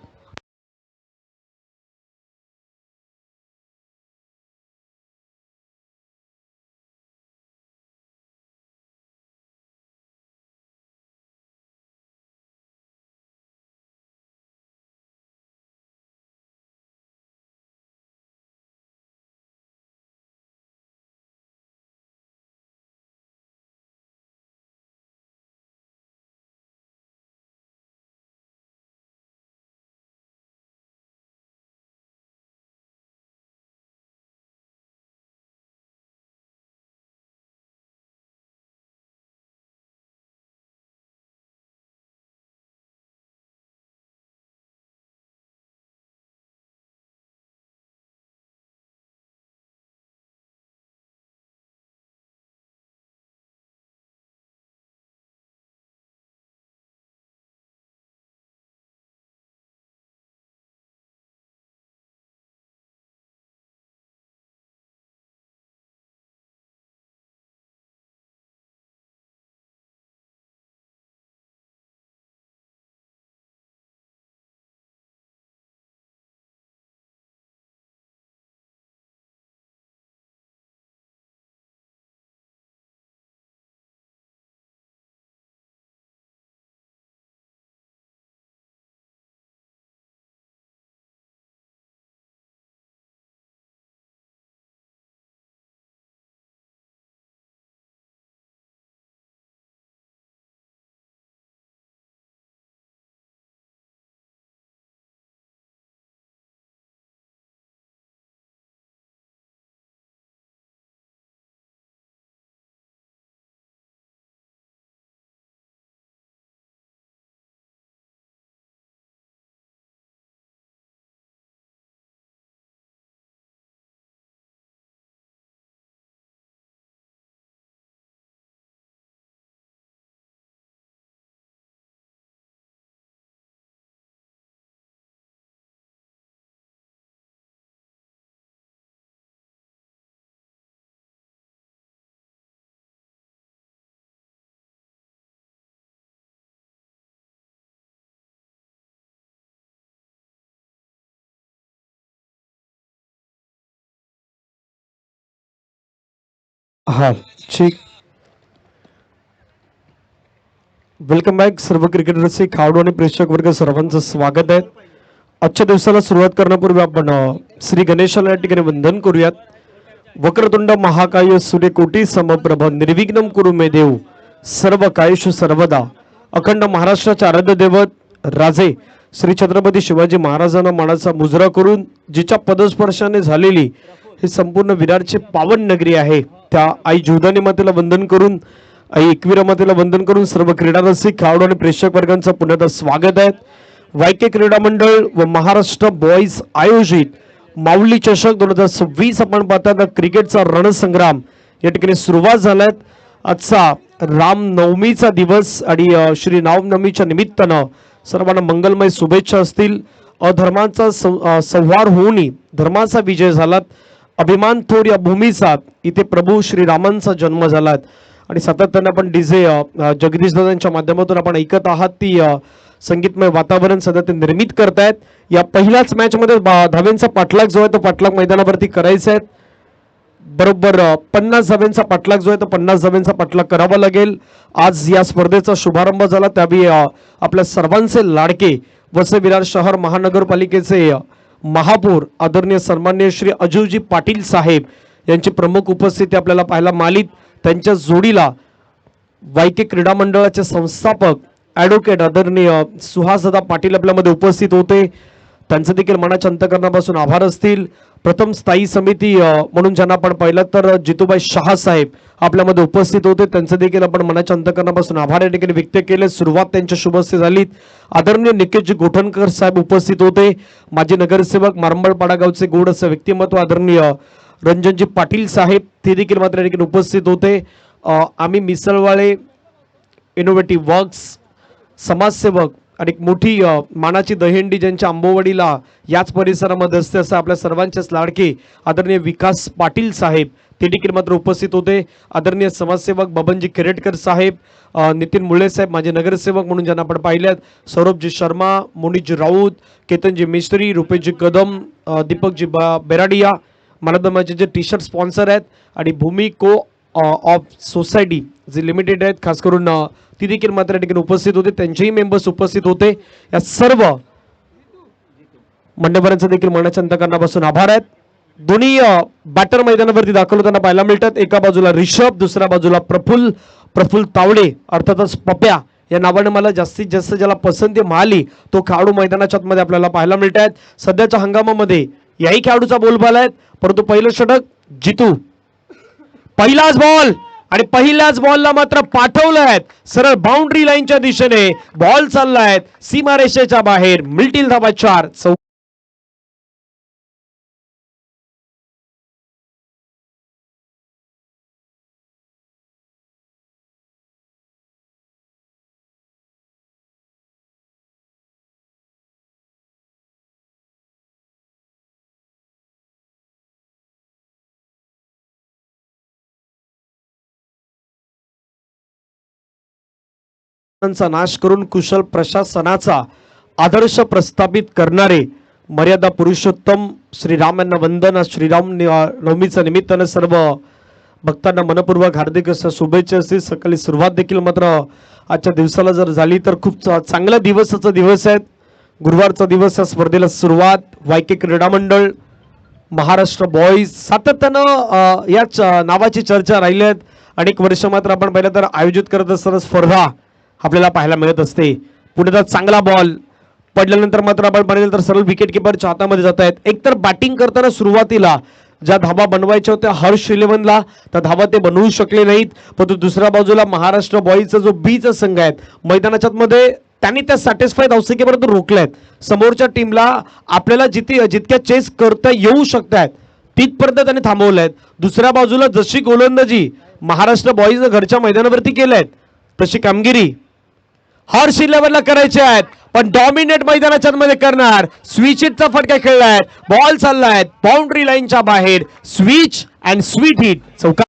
B: हा ठीक. वेलकम बॅक सर्व क्रिकेट रसिक खेळाडू आणि प्रेक्षक वर्ग सर्वांचं स्वागत आहे. आजच्या दिवसाला सुरुवात करण्यापूर्वी आपण श्री गणेशाला या ठिकाणी वंदन करूयात. वक्रतुंड महाकाय सूर्यकोटी समप्रभ निर्विघ्नम कुरु मे देव सर्व कायेषु सर्वदा. अखंड महाराष्ट्राचे आराध्य दैवत राजे श्री छत्रपती शिवाजी महाराजांना मानाचा मुजरा करून जिच्या पदस्पर्शाने झालेली ही संपूर्ण विरारची पावन नगरी आहे, त्या आई जीवदानी मातेला वंदन करून, आई एकविरा मातेला वंदन करून सर्व क्रीडा रसिक खेळाडू आणि प्रेक्षक वर्गांचं पुन्हा स्वागत आहे. वायके क्रीडा मंडळ व महाराष्ट्र बॉईज आयोजित माऊली चषक 2026 आपण पाहतात क्रिकेटचा रणसंग्राम या ठिकाणी सुरुवात झालाय. आजचा रामनवमीचा दिवस आणि श्री रामनवमीच्या निमित्तानं सर्वांना मंगलमय शुभेच्छा असतील. अधर्माचा संहार होऊन धर्माचा विजय झाला. अभिमान थोर या भूमीचा इथे प्रभू श्रीरामांचा जन्म झाला आणि सातत्याने आपण डीजे जगदीश दादांच्या माध्यमातून आपण ऐकत आहात ती संगीतमय वातावरण सध्या ते निर्मित करतायत. या पहिल्याच मॅच मध्ये धावेंचा पाठलाग जो आहे तो पाठलाग मैदानावरती करायचा आहे. बरोबर 50 धावेंचा पाठलाग जो आहे तो 50 धावेंचा पाठलाग करावा लागेल. आज या स्पर्धेचा शुभारंभ झाला त्यावेळी आपल्या सर्वांचे लाडके वसई विरार शहर महानगरपालिकेचे महापौर आदरणीय सन्माननीय श्री अजूजी पाटील साहेब यांची प्रमुख उपस्थिती आपल्याला पाहायला मिळाली. त्यांच्या जोडीला वायके क्रीडा मंडळाचे संस्थापक ॲडव्होकेट आदरणीय सुहासदादा पाटील आपल्यामध्ये उपस्थित होते. त्यांचं देखील मनाच्या अंतकरणापासून आभार असतील. प्रथम स्थायी समिती म्हणून ज्यांना आपण पाहिलं तर जितूबाई शहा साहेब आपल्यामध्ये उपस्थित होते, त्यांचं देखील आपण मनाच्या अंतकरणापासून आभार या ठिकाणी व्यक्त केले. सुरुवात त्यांच्या शुभस्ते झाली. आदरणीय निकेशजी गोठणकर साहेब उपस्थित होते. माजी नगरसेवक मारंबळपाडा गावचे गोड असं व्यक्तिमत्व आदरणीय रंजनजी पाटील साहेब ते देखील मात्र या ठिकाणी उपस्थित होते. आम्ही मिसळवाळे इनोव्हेटिव्ह वर्क्स समाजसेवक आणि एक मोठी मानाची दहीहंडी ज्यांच्या आंबोवाडीला याच परिसरामध्ये असते असं आपल्या सर्वांचेच लाडके आदरणीय विकास पाटील साहेब ते देखील मात्र उपस्थित होते. आदरणीय समाजसेवक बबनजी किरेटकर साहेब, नितीन मुळे साहेब माझे नगरसेवक म्हणून ज्यांना आपण पाहिल्यात, सौरभजी शर्मा, मोनितजी राऊत, केतनजी मिस्त्री, रुपेशजी कदम, दीपकजी बेराडिया मला माझे जे टी शर्ट स्पॉन्सर आहेत आणि भूमी को ऑफ सोसायटी जे लिमिटेड आहेत खास करून ती देखील मात्र ठिकाणी उपस्थित होते. त्यांचेही मेंबर्स उपस्थित होते. या सर्व मंडळांचा देखील मनाच्या अंतकरणापासून आभार आहेत. दोन्ही बॅटर मैदानावरती दाखल होताना पाहायला मिळतात. एका बाजूला रिषभ, दुसऱ्या बाजूला प्रफुल्ल तावडे अर्थातच पप्या या नावाने मला जास्तीत जास्त ज्याला पसंती मिळाली तो खेळाडू मैदानाच्या आतमध्ये आपल्याला पाहायला मिळत आहेत. सध्याच्या हंगामामध्ये याही खेळाडूचा बोलबाला आहे, परंतु पहिलं षटक जितू पहिलाच बॉल आणि पहिल्याच बॉलला मात्र पाठवलंय सरळ बाउंड्री लाईनच्या दिशेने. बॉल चाललाय सीमारेषेच्या बाहेर. मिळतील धावा 4. नाश करून कुशल प्रशासनाचा आदर्श प्रस्थापित करणारे मर्यादा पुरुषोत्तम श्रीराम यांना वंदन. श्रीराम नवमीच्या निमित्तानं सर्व भक्तांना मनपूर्वक हार्दिक शुभेच्छा असतील. सकाळी सुरुवात देखील मात्र आजच्या दिवसाला जर झाली तर खूप चांगला दिवसाचा दिवस आहे. गुरुवारचा दिवस या स्पर्धेला सुरुवात. वायके क्रीडा मंडळ महाराष्ट्र बॉईज सातत्यानं याच नावाची चर्चा राहिली आहेत. अनेक वर्ष मात्र आपण पाहिलं तर आयोजित करत असताना स्पर्धा आपल्याला पाहायला मिळत असते. पुढे चांगला बॉल पडल्यानंतर मात्र आपण पाहिलं तर सरळ विकेट किपरच्या हातामध्ये जात आहेत. एकतर बॅटिंग करताना सुरुवातीला ज्या धाबा बनवायच्या होत्या हर्ष इलेव्हनला त्या धाबा ते बनवू शकले नाहीत, परंतु दुसऱ्या बाजूला महाराष्ट्र बॉईजचा जो बीचा संघ आहे मैदानाच्या मध्ये त्यांनी त्या सॅटिस्फाईड धावसंख्येपर्यंत रोखल्यात. समोरच्या टीमला आपल्याला जितक्या चेस करता येऊ शकतात तिथपर्यंत त्यांनी थांबवल्यात. दुसऱ्या बाजूला जशी गोलंदाजी महाराष्ट्र बॉईजनं घरच्या मैदानावरती केल्यात तशी कामगिरी हर्ष इलेव्हनला करायचे आहेत, पण डॉमिनेट मैदानाच्या मध्ये करणार. स्विच हिटचा फटका खेळलाय, बॉल चाललाय बाउंड्री लाईनच्या बाहेर. स्विच अँड स्वीट हिट चौका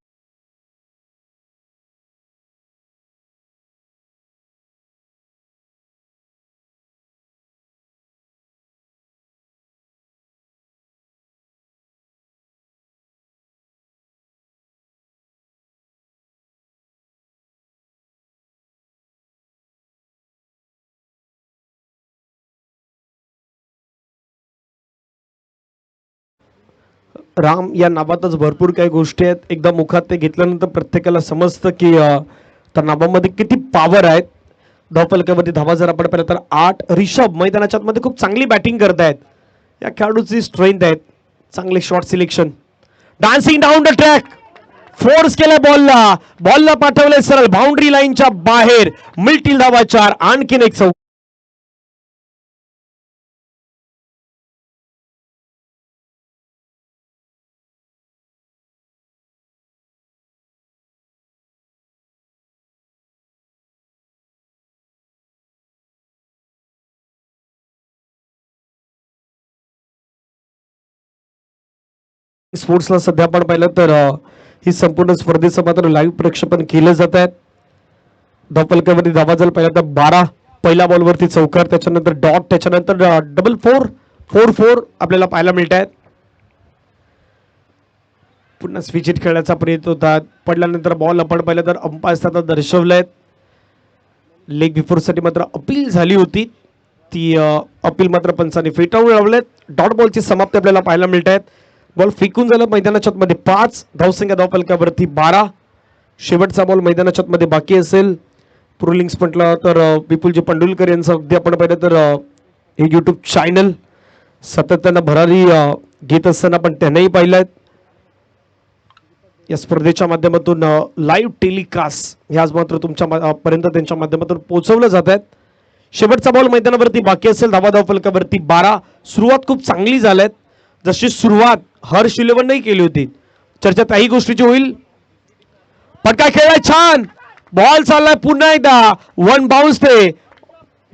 B: राम या नावातच भरपूर काही गोष्टी आहेत. एकदा मुखात ते घेतल्यानंतर प्रत्येकाला समजतं की त्या नावामध्ये किती पॉवर आहेत. धावफलकावरती धावा जर आपण पाहिलं तर 8. रिषभ मैदानाच्या आतमध्ये खूप चांगली बॅटिंग करतायत. या खेळाडूची स्ट्रेंथ आहेत. चांगले shot selection. Dancing down the track. Force केलाय बॉलला पाठवलंय सरळ बाउंड्री लाईनच्या बाहेर. मिळतील धावा 4. आणखीन एक चौक. स्पोर्ट्सला सध्या आपण पाहिलं तर ही संपूर्ण स्पर्धेचं मात्र लाईव्ह प्रक्षेपण केलं जात आहे. धावफलकावरती धावा जर पाहिलं तर 12. पहिल्या बॉलवरती चौकार, त्याच्यानंतर डॉट, त्याच्यानंतर डबल 4, 4-4 आपल्याला पाहायला मिळत आहेत. पुन्हा स्विच हिट खेळण्याचा प्रयत्न होता. पडल्यानंतर बॉल आपण पाहिलं तर अंपायर दर्शवलंय. लेग बिफोरसाठी मात्र अपील झाली होती. ती अपील मात्र पंचांनी फेटाळून लावलेत. डॉट बॉलची समाप्ती आपल्याला पाहायला मिळत आहेत. बॉल फेकून झाला मैदानाच्या मध्ये 5. धावसंख्या धावफलकावरती 12. शेवटचा बॉल मैदानाच्या मध्ये बाकी असेल. प्रोलिंग्स म्हटलं तर विपुलजी पंडुलकर यांचं अगदी आपण पाहिलं तर हे यूट्यूब चॅनल सातत्यानं भरारी घेत असताना पण त्यांनाही पाहिलं. या स्पर्धेच्या माध्यमातून लाईव्ह टेलिकास्ट हे आज मात्र तुमच्या पर्यंत त्यांच्या माध्यमातून पोहोचवलं जात आहेत. शेवटचा बॉल मैदानावरती बाकी असेल. धावा धावफलकावरती 12. सुरुवात खूप चांगली झाल्यात. जशी सुरुवात हर्ष 11 केली होती. चर्चा त्याही गोष्टीची होईल. फटका खेळलाय छान. बॉल चाललाय पुन्हा एकदा. 1 बाउन्स ते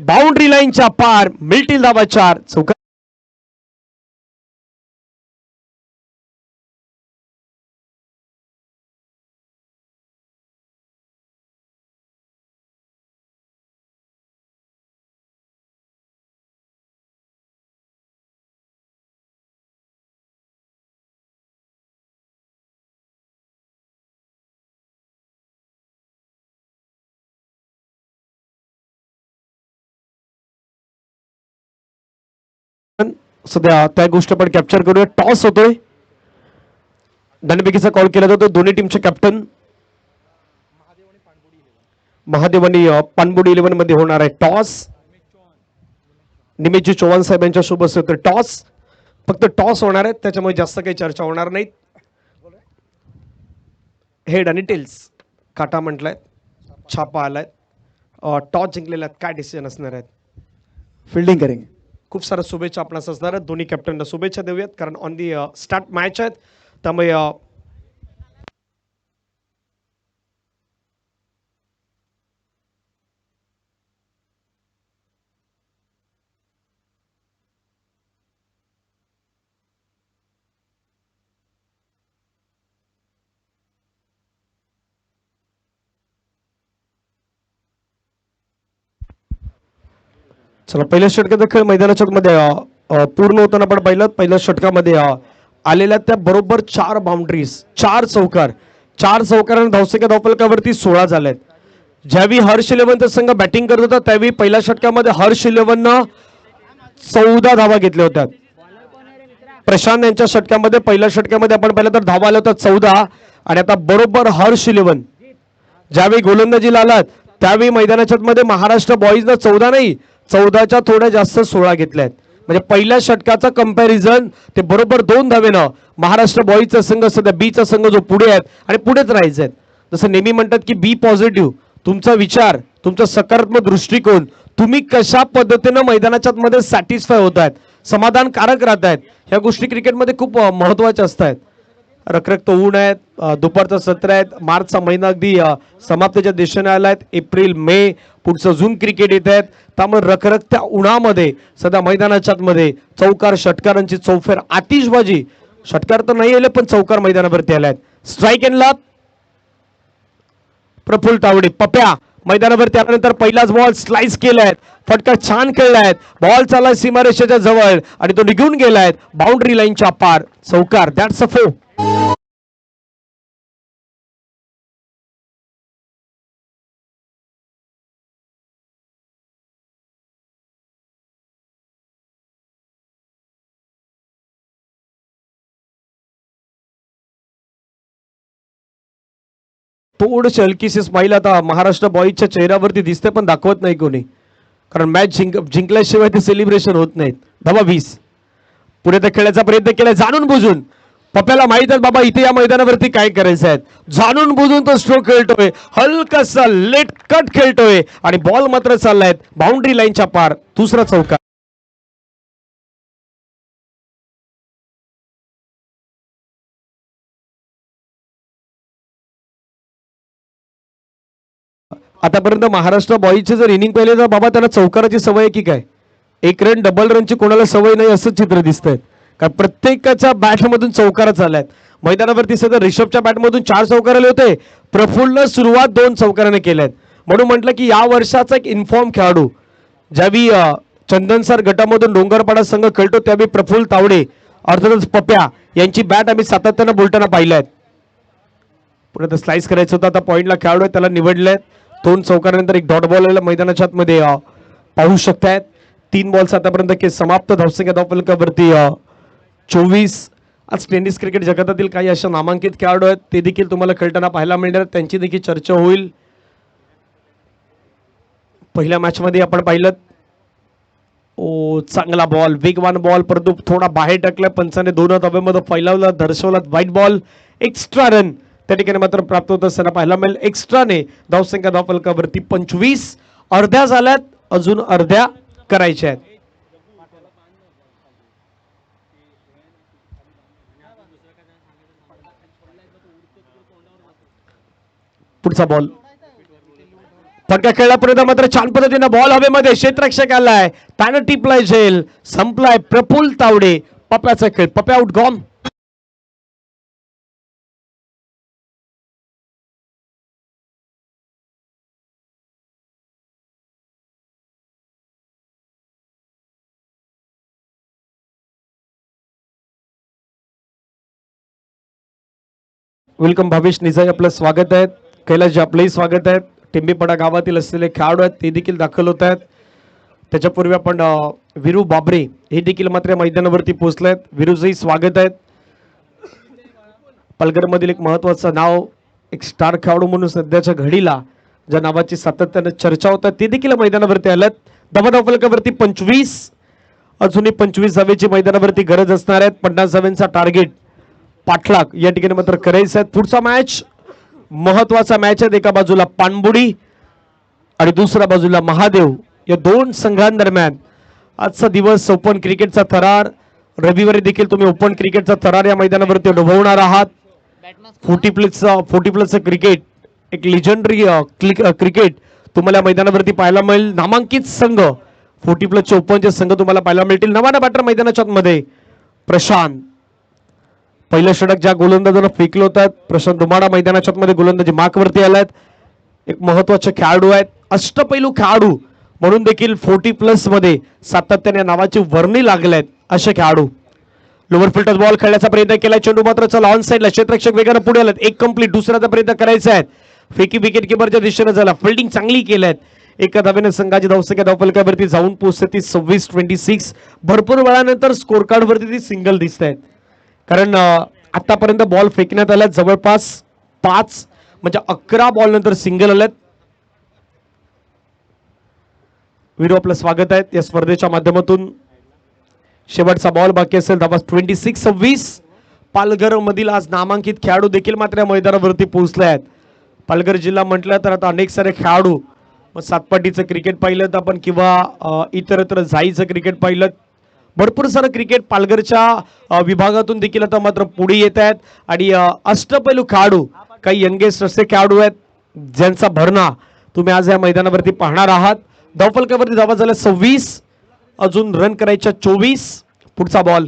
B: बाउंड्री लाईनच्या पार. मिळतील धावा 4. चौकार. सध्या त्या गोष्ट आपण कॅप्चर करूया. टॉस होतोय. दणबेकीचा कॉल केला जातो. दोन्ही टीमचे कॅप्टन महादेव आणि पानबुडी 11 मध्ये होणार आहे टॉस. निमेशजी चव्हाण साहेब यांच्या शुभ असेल तर टॉस. फक्त टॉस होणार आहेत, त्याच्यामुळे जास्त काही चर्चा होणार नाहीत. हेड आणि टेल्स काटा म्हटलाय. छापा आलाय. टॉस जिंकलेला आहेत. काय डिसिजन असणार आहेत?
C: फिल्डिंग करेंगे.
B: खूप साऱ्या शुभेच्छा आपणास असणार आहेत. दोन्ही कॅप्टनला शुभेच्छा देऊयात कारण ऑन दी स्टार्ट मॅच आहेत. त्यामुळे चला पहिल्या षटकाचा खेळ मैदानाच्या मध्ये पूर्ण होताना आपण पाहिलं. पहिल्या षटकामध्ये आलेल्या त्या बरोबर 4 बाउंड्रीज, 4 चौकार, 4 चौकारांना धावसंख्या धावफलकावरती 16 झाल्यात. ज्यावेळी हर्ष 11चा संघ बॅटिंग करत होता त्यावेळी पहिल्या षटकामध्ये हर्ष 11 14 धावा घेतल्या होत्या. प्रशांत यांच्या षटकामध्ये पहिल्या षटकामध्ये आपण पाहिलं तर धावा आल्या होत्या 14. आणि आता बरोबर हर्ष 11 ज्यावेळी गोलंदाजीला आलात त्यावेळी मैदानाच्या मध्ये महाराष्ट्र बॉईजनं 14 नाही 14च्या थोड्या जास्त 16 घेतल्यात. म्हणजे पहिल्या षटकाचा कंपॅरिझन ते बरोबर 2 धावेनं महाराष्ट्र बॉईजचा संघ सध्या बीचा संघ जो पुढे आहेत आणि पुढेच राहायचे आहेत. जसं नेहमी म्हणतात की बी पॉझिटिव्ह. तुमचा विचार, तुमचा सकारात्मक दृष्टिकोन, तुम्ही कशा पद्धतीनं मैदानाच्या मध्ये सॅटिस्फाय होत आहेत, समाधानकारक राहत आहेत, ह्या गोष्टी क्रिकेटमध्ये खूप महत्वाच्या असतात. रखरखत ऊन आहेत. दुपारचं सत्र आहेत. मार्चचा महिना अगदी समाप्तीच्या दिशेने आला आहे. एप्रिल मे पुढचं जून क्रिकेट येत आहेत. त्यामुळे रखरखत्या उन्हामध्ये सध्या मैदानाच्या मध्ये चौकार षटकारांची चौफेर आतिषबाजी. षटकार तर नाही आले पण चौकार मैदानावरती आले आहेत. स्ट्राईक एंड लाभ. प्रफुल्ल तावडे पप्या मैदानावरती आल्यानंतर पहिलाच बॉल स्लाइस केलाय. फटका छान खेळलाय. बॉल चालला सीमारेषेच्या जवळ आणि तो निघून गेलाय बाउंड्री लाईनच्या पार. चौकार. That's a 4. थोडीशी हलकीशी स्माईल आता महाराष्ट्र बॉईजच्या चेहऱ्यावरती दिसते, पण दाखवत नाही कोणी, कारण मॅच जिंकल्याशिवाय ते सेलिब्रेशन होत नाहीत. धावा 20. पुढे तर खेळायचा प्रयत्न केलाय जाणून बुजून. पप्याला माहित आहे बाबा इथे या मैदानावरती काय करायचं आहे, जाणून बुजून तो स्ट्रोक खेळतोय, हलकासा लेट कट खेळतोय आणि बॉल मात्र चाललाय बाउंड्री लाईनच्या पार. दुसरा चौकार. आतापर्यंत महाराष्ट्र बॉईजचे जर इनिंग पाहिले तर बाबा त्याला चौकाराची सवय आहे की काय, एक रन डबल रनची कोणाला सवय नाही असं चित्र दिसतंय. कारण प्रत्येकाच्या बॅटमधून चौकार चालल्यात मैदानावरती. सध्या रिषभच्या बॅटमधून 4 चौकार आले होते, प्रफुल्ल सुरुवात 2 चौकाराने केल्यात. म्हणून म्हटलं की या वर्षाचा एक इन्फॉर्म खेळाडू, ज्यावेळी चंदनसर गटामधून डोंगरपाडा संघ खेळतो त्यावेळी प्रफुल्ल तावडे अर्थातच पप्या यांची बॅट आम्ही सातत्यानं बोलताना पाहिल्यात. पुढे स्लाइस करायचं होतं, आता पॉईंटला खेळाडू आहे त्याला निवडलंय. 2 चौकारानंतर एक डॉट बॉल मैदानाच्या आतमध्ये पाहू शकतायत. 3 बॉल्स आतापर्यंत समाप्त. धावसंख्या धावफलकावरती 24. आज टेनिस क्रिकेट जगतातील काही अशा नामांकित खेळाडू आहेत ते देखील तुम्हाला खेळताना पाहायला मिळणार, त्यांची देखील चर्चा होईल. पहिल्या मॅच मध्ये आपण पाहिलं चांगला बॉल, वेगवान बॉल, परंतु थोडा बाहेर टाकला. पंचाने 2 धाब्यामध्ये फैलावला, दर्शवला व्हाईट बॉल. एक्स्ट्रा रन त्या ठिकाणी मात्र प्राप्त होत असताना पाहायला मिळेल. एक्स्ट्राने धावसंख्या धावफलकावरती 25. अर्ध्या झाल्यात, अजून अर्ध्या करायच्या आहेत. पुढचा बॉल फटका खेळल्यापर्यंत मात्र छान पद्धतीने बॉल हवेमध्ये क्षेत्ररक्षक आलाय, त्यानं टिपलाय झेल, संपलाय. प्रफुल्ल तावडे पप्याचा खेळ, पप्या आउट गॉन. वेलकम भावेश निजाई, आपलं स्वागत आहे. कैलाश आपलंही स्वागत आहे. टिंबीपडा गावातील असलेले खेळाडू आहेत ते देखील दाखल होत आहेत. त्याच्यापूर्वी आपण विरू बाबरे हे देखील मात्र मैदानावरती पोहोचले आहेत. विरूचंही स्वागत आहे. पालघरमधील एक महत्वाचं नाव, एक स्टार खेळाडू म्हणून सध्याच्या घडीला ज्या नावाची सातत्याने चर्चा होतात ते देखील मैदानावरती आल्यात. धावफलकावरती 25. अजूनही 25 धावेची मैदानावरती गरज असणार आहेत. 50 धाव्यांचा टार्गेट पाठलाग या ठिकाणी मात्र करायचं आहे. पुढचा मॅच महत्वाचा मॅच आहे. एका बाजूला पाणबुडी आणि दुसऱ्या बाजूला महादेव, या 2 संघांदरम्यान आजचा दिवस ओपन क्रिकेटचा थरार. रविवारी देखील तुम्ही ओपन क्रिकेटचा थरार या मैदानावरती अनुभवणार आहात. 40 प्लस क्रिकेट, एक लेजेंडरी क्रिकेट तुम्हाला मैदानावरती पाहायला मिळेल. नामांकित संघ 40 प्लसचे ओपनचे संघ तुम्हाला पाहायला मिळतील. नवाना बॅटर मैदानाच्या मध्ये प्रशांत, पहिलं षटक ज्या गोलंदाजांना फेकलं होतं, प्रशांत दुमाडा मैदानाच्या मध्ये गोलंदाजी मार्कवरती आलात. एक महत्वाचे खेळाडू आहेत, अष्टपैलू खेळाडू म्हणून देखील 40 प्लस मध्ये सातत्याने नावाची वर्णी लागलेत असे खेळाडू. लोअर फिल्टर बॉल खेळण्याचा प्रयत्न केला, चेंडू मात्र चला ऑन साइडला. क्षेत्ररक्षक वेगाने पुढे आलात. एक कंप्लीट, दुसऱ्याचा प्रयत्न करायचा आहे. फेकी विकेट किपरच्या दिशेने झाला. फिल्डिंग चांगली केल्यात. एका धावेने संघाची धावसंख्या धावफलकावरती जाऊन पोहोचते ती 26-26. भरपूर वेळानंतर स्कोर कार्ड वरती ती सिंगल दिसत आहेत, कारण आतापर्यंत बॉल फेकण्यात आल्यात जवळपास 5 म्हणजे 11 बॉल नंतर सिंगल आल्यात. व्हिडिओ आपलं स्वागत आहे या स्पर्धेच्या माध्यमातून. शेवटचा बॉल बाकी असेल. धावा 26-26. पालघर मधील आज नामांकित खेळाडू देखील मात्र मैदानावरती पोहोचले आहेत. पालघर जिल्हा म्हटलं तर आता अनेक सारे खेळाडू, मग सातपाटीचं क्रिकेट पाहिलं तर आपण किंवा इतरत्र जाईचं क्रिकेट पाहिलं, भरपूर सारं क्रिकेट पालघरच्या विभागातून देखील आता मात्र पुढे येत आहेत. आणि अष्टपैलू खेळाडू, काही यंगेस्ट असे खेळाडू आहेत ज्यांचा भरणा तुम्ही आज या मैदानावरती पाहणार आहात. धावफलकावरती धावा झाल्या 26, अजून रन करायच्या 24. पुढचा बॉल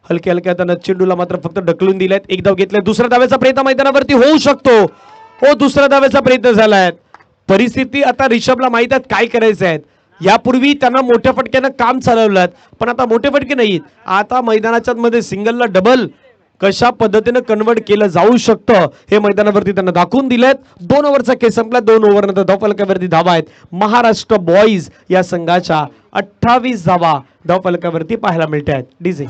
B: हलक्या हलक्या त्यानं चेंडूला मात्र फक्त ढकलून दिलेत. एक धाव घेतलाय. दुसऱ्या धाव्याचा प्रयत्न मैदानावरती होऊ शकतो. हो, दुसऱ्या धाव्याचा प्रयत्न झालाय. परिस्थिती आता रिषभला माहित आहेत काय करायचं आहे. यापूर्वी त्यांना मोठ्या फटक्यानं काम चालवलं, पण आता मोठे फटके नाहीत. आता मैदानाच्या मध्ये सिंगलला डबल कशा पद्धतीने कन्वर्ट केलं जाऊ शकतं हे मैदानावरती त्यांना दाखवून दिलेत. 2 ओव्हरचा खेळ संपला. 2 ओव्हर नंतर धावफलकावरती धावा आहेत. महाराष्ट्र बॉईज या संघाच्या 28 धावा धावफलकावरती पाहायला मिळत आहेत. डीजे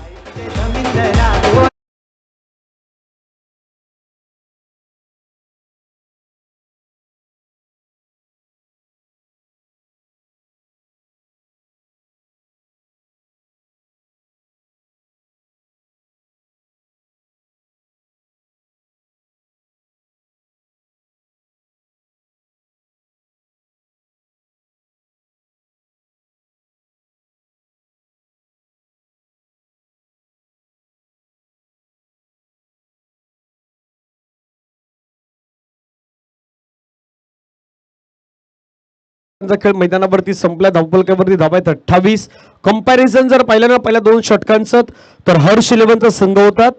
B: खेळ मैदानावरती संपला. धावफलकावरती धावा आहेत 28. कंपॅरिझन जर पाहिलं ना पहिल्या 2 षटकांचं तर हर्ष इलेव्हनचा संघ होतात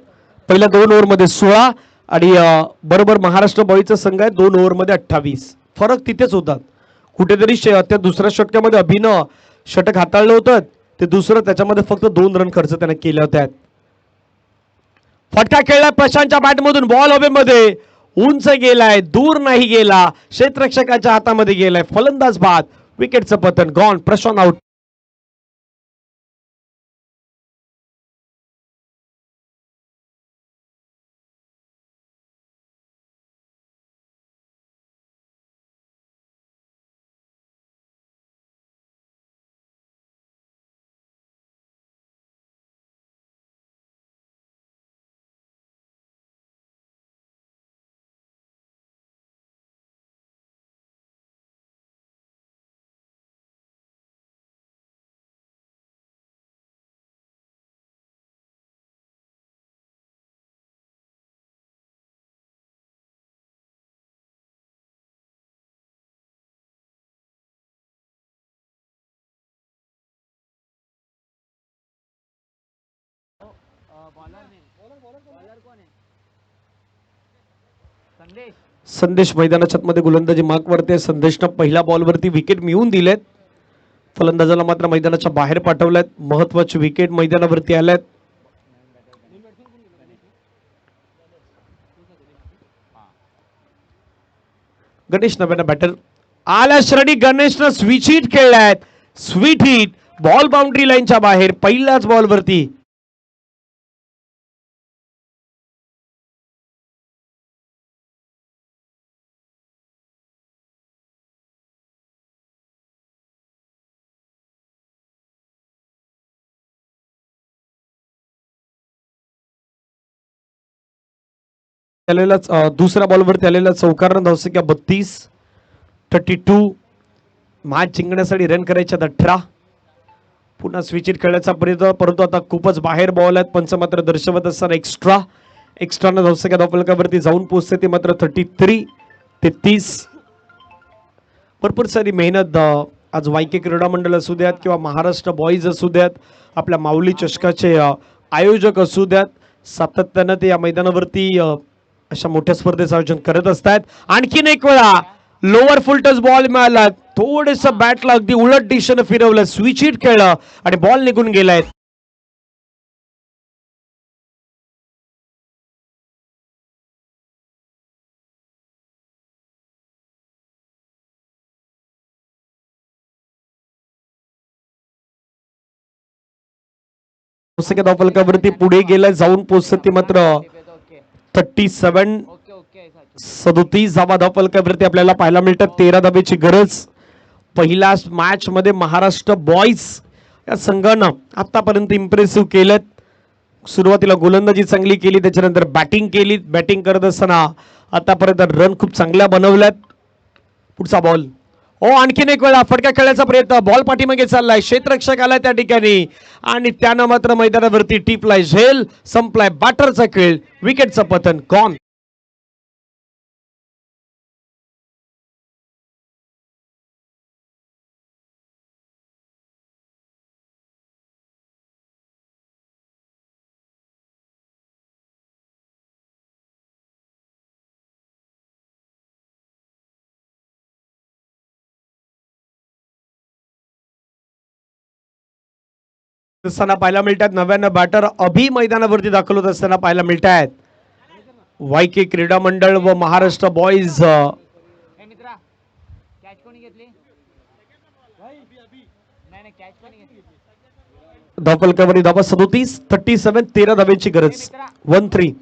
B: पहिल्या 2 ओव्हरमध्ये 16 आणि बरोबर महाराष्ट्र बॉईजचा संघ आहे 2 ओव्हरमध्ये 28. फरक तिथेच होतात. कुठेतरी त्या दुसऱ्या षटकामध्ये अभिनव षटक हाताळलं होतं ते दुसरं त्याच्यामध्ये फक्त 2 रन खर्च त्याने केले होते. फटका खेळला प्रशांतच्या बॅटमधून बॉल हवेमध्ये उंच गेलाय दूर नाही गेला क्षेत्ररक्षकाच्या हातामध्ये गेलाय फलंदाज बाद विकेटचं पतन गॉन प्रशांत आउट. संदेश मैदानाच्या आतमध्ये गोलंदाजी मार्क वरती. संदेशनं पहिल्या बॉलवरती विकेट मिळवून दिलेत. फलंदाजाला मात्र मैदानाच्या बाहेर पाठवल्यात. महत्वाची विकेट मैदानावरती आल्यात. गणेश नव्यानं बॅटर आल्या श्रेणी. गणेशनं स्विच हिट खेळलाय. स्वीट हिट बॉल बाउंड्री लाईनच्या बाहेर पहिल्याच बॉलवरती. दुसऱ्या बॉलवरती आलेला चौकार धावसंख्या 32. 32 मॅच जिंकण्यासाठी रन करायच्या 18. पुन्हा स्विच हिट खेळण्याचा प्रयत्न परंतु आता खूपच बाहेर बॉल आहेत. पंच मात्र दर्शवत असताना एक्स्ट्रानं धावसंख्या धावफलकावरती जाऊन पोहोचते ती मात्र 33. 33 भरपूर सारी मेहनत आज वायके क्रीडा मंडळ असू द्यात किंवा महाराष्ट्र बॉईज असू द्यात आपल्या माऊली चषकाचे आयोजक असू द्यात सातत्यानं ते या मैदानावरती अशा मोठ्या स्पर्धेचं आयोजन करत असतात. आणखीन एक वेळा लोअर फुल टच बॉल मिळाला. थोडस बॅटला अगदी उलट दिशेनं फिरवलं. स्विच हिट खेळलं आणि बॉल निघून गेलाय. धावफलकावरती पुढे गेलाय जाऊन पोहोचते मात्र 37. 37 धावा धावफलकावरती आपल्याला पाहायला मिळतात. 13 धावेची गरज. पहिल्या मॅच मध्ये महाराष्ट्र बॉईज या संघानं आतापर्यंत इम्प्रेसिव्ह केलेत. सुरुवातीला गोलंदाजी चांगली केली त्याच्यानंतर बॅटिंग केली. बॅटिंग करत असताना आतापर्यंत रन खूप चांगल्या बनवल्यात. पुढचा बॉल आणखीन एक वेळा फटका खेळण्याचा प्रयत्न. बॉल पाठीमागे चाललाय. क्षेत्ररक्षक आलाय त्या ठिकाणी आणि त्यानं मात्र मैदानावरती टिपलाय झेल. संपलाय बॅटरचा खेळ. विकेटचं पतन गॉन. असताना पाहायला मिळतात. 99 बॅटर अभि मैदानावरती दाखल होत असताना पाहायला मिळतात. वायके क्रीडा मंडळ व महाराष्ट्र बॉईज धावफलकावरती धावा 37. 37 13 धावेची गरज. 1-3.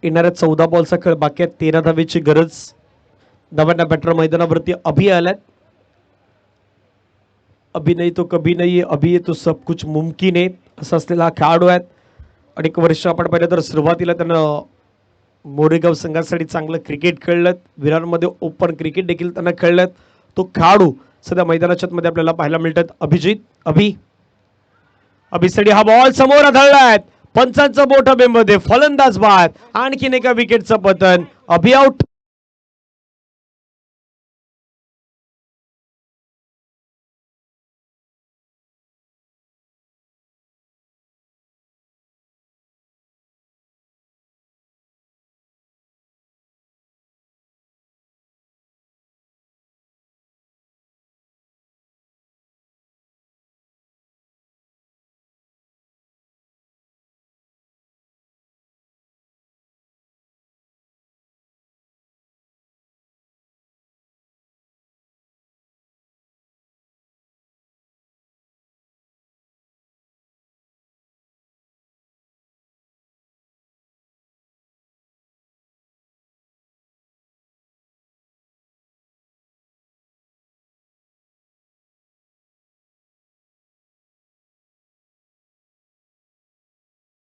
B: येणाऱ्या 14 बॉलचा खेळ बाकी आहे. 13 धावेची गरज. 99 बॅटर मैदानावरती अभि आल्यात. अभि नाही तो कभी नाही, अभि आहे तो सब कुछ मुमकिन आहे असं असलेला हा खेळाडू आहेत. अनेक वर्ष आपण पाहिलं तर सुरुवातीला त्यानं मोरेगाव संघासाठी चांगलं क्रिकेट खेळलं, विरारमध्ये ओपन क्रिकेट देखील त्यांना खेळलं. तो खेळाडू सध्या मैदानाच्या मध्ये आपल्याला पाहायला मिळतात. अभिसाठी हा बॉल समोर आदळलाय, पंचांचं बोट बेमध्ये, फलंदाज बाद, आणखीन एका विकेटचं पतन, अभि आउट.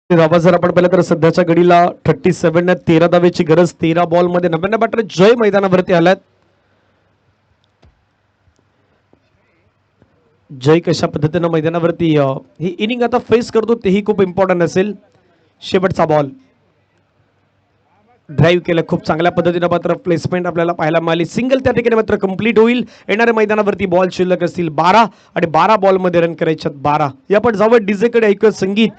B: धावा जर आपण पाहिलं तर सध्याच्या घडीला 37 ने 13 धावेची गरज. 13 बॉल मध्ये 99 बॅटर जय मैदानावरती आलात. जय कशा पद्धतीनं मैदानावरती ही इनिंग आता फेस करतो तेही खूप इम्पॉर्टंट असेल. शेवटचा बॉल ड्राईव्ह केलं खूप चांगल्या पद्धतीनं, मात्र प्लेसमेंट आपल्याला पाहायला मिळाली. सिंगल त्या ठिकाणी मात्र कंप्लीट होईल. येणाऱ्या मैदानावरती बॉल शिल्लक असतील 12 आणि 12 बॉल मध्ये रन करायचे 12. या आपण जावं डीजे कडे ऐकूया संगीत.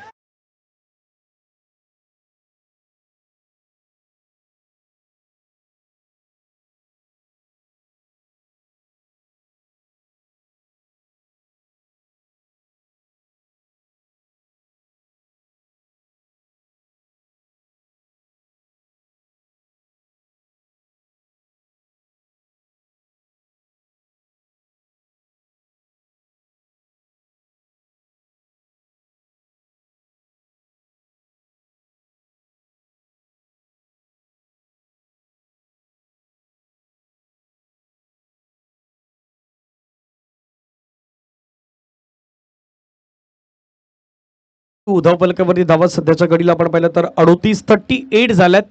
B: उद्धव पलकावरती धावा सध्याच्या घडीला आपण पाहिलं तर 38 झाल्यात.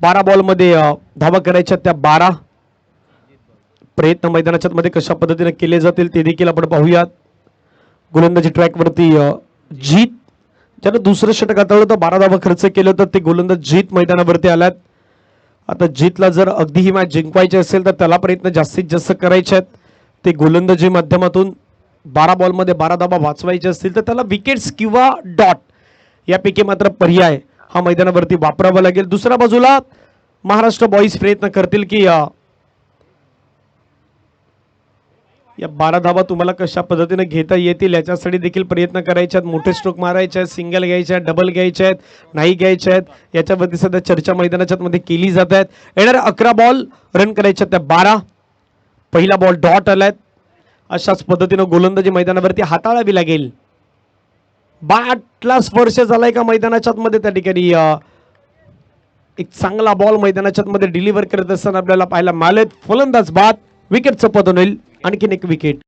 B: 12 बॉल मध्ये धावा करायच्या त्या 12. प्रयत्न मैदानाच्या मध्ये कशा पद्धतीने केले जातील ते देखील आपण पाहूयात. गोलंदाजी ट्रॅक वरती जीत ज्यानं दुसरं षटक हाताळलं तर 12 धावा खर्च केलं तर ते गोलंदाज जीत मैदानावरती आल्यात. आता जीतला जर अगदी ही मॅच जिंकवायची असेल तर त्याला प्रयत्न जास्तीत जास्त करायचे आहेत. ते गोलंदाजी माध्यमातून 12 बॉल मध्ये 12 धावा वाचवायचे असतील तर त्याला विकेट्स किंवा डॉट यापैकी मात्र पर्याय हा मैदानावरती वापरावा लागेल. दुसऱ्या बाजूला महाराष्ट्र बॉईज प्रयत्न करतील की या 12 धावा तुम्हाला कशा पद्धतीने घेता येतील याच्यासाठी देखील प्रयत्न करायचे आहेत. मोठे स्ट्रोक मारायचे आहेत, सिंगल घ्यायचे आहेत, डबल घ्यायचे आहेत, नाही घ्यायचे आहेत, याच्यावरती सध्या चर्चा मैदानाच्या मध्ये केली जात आहेत. येणाऱ्या 11 बॉल रन करायचे त्या 12. पहिला बॉल डॉट आलाय. अशाच पद्धतीनं गोलंदाजी मैदानावरती हाताळावी लागेल. बॅटला स्पर्श झालाय का मैदानाच्या मध्ये त्या ठिकाणी एक चांगला बॉल मैदानाच्या मध्ये डिलिव्हर करत असताना आपल्याला पाहायला मिळाले. फलंदाज बाद, विकेटचं पतन होईल, आणखीन एक विकेट.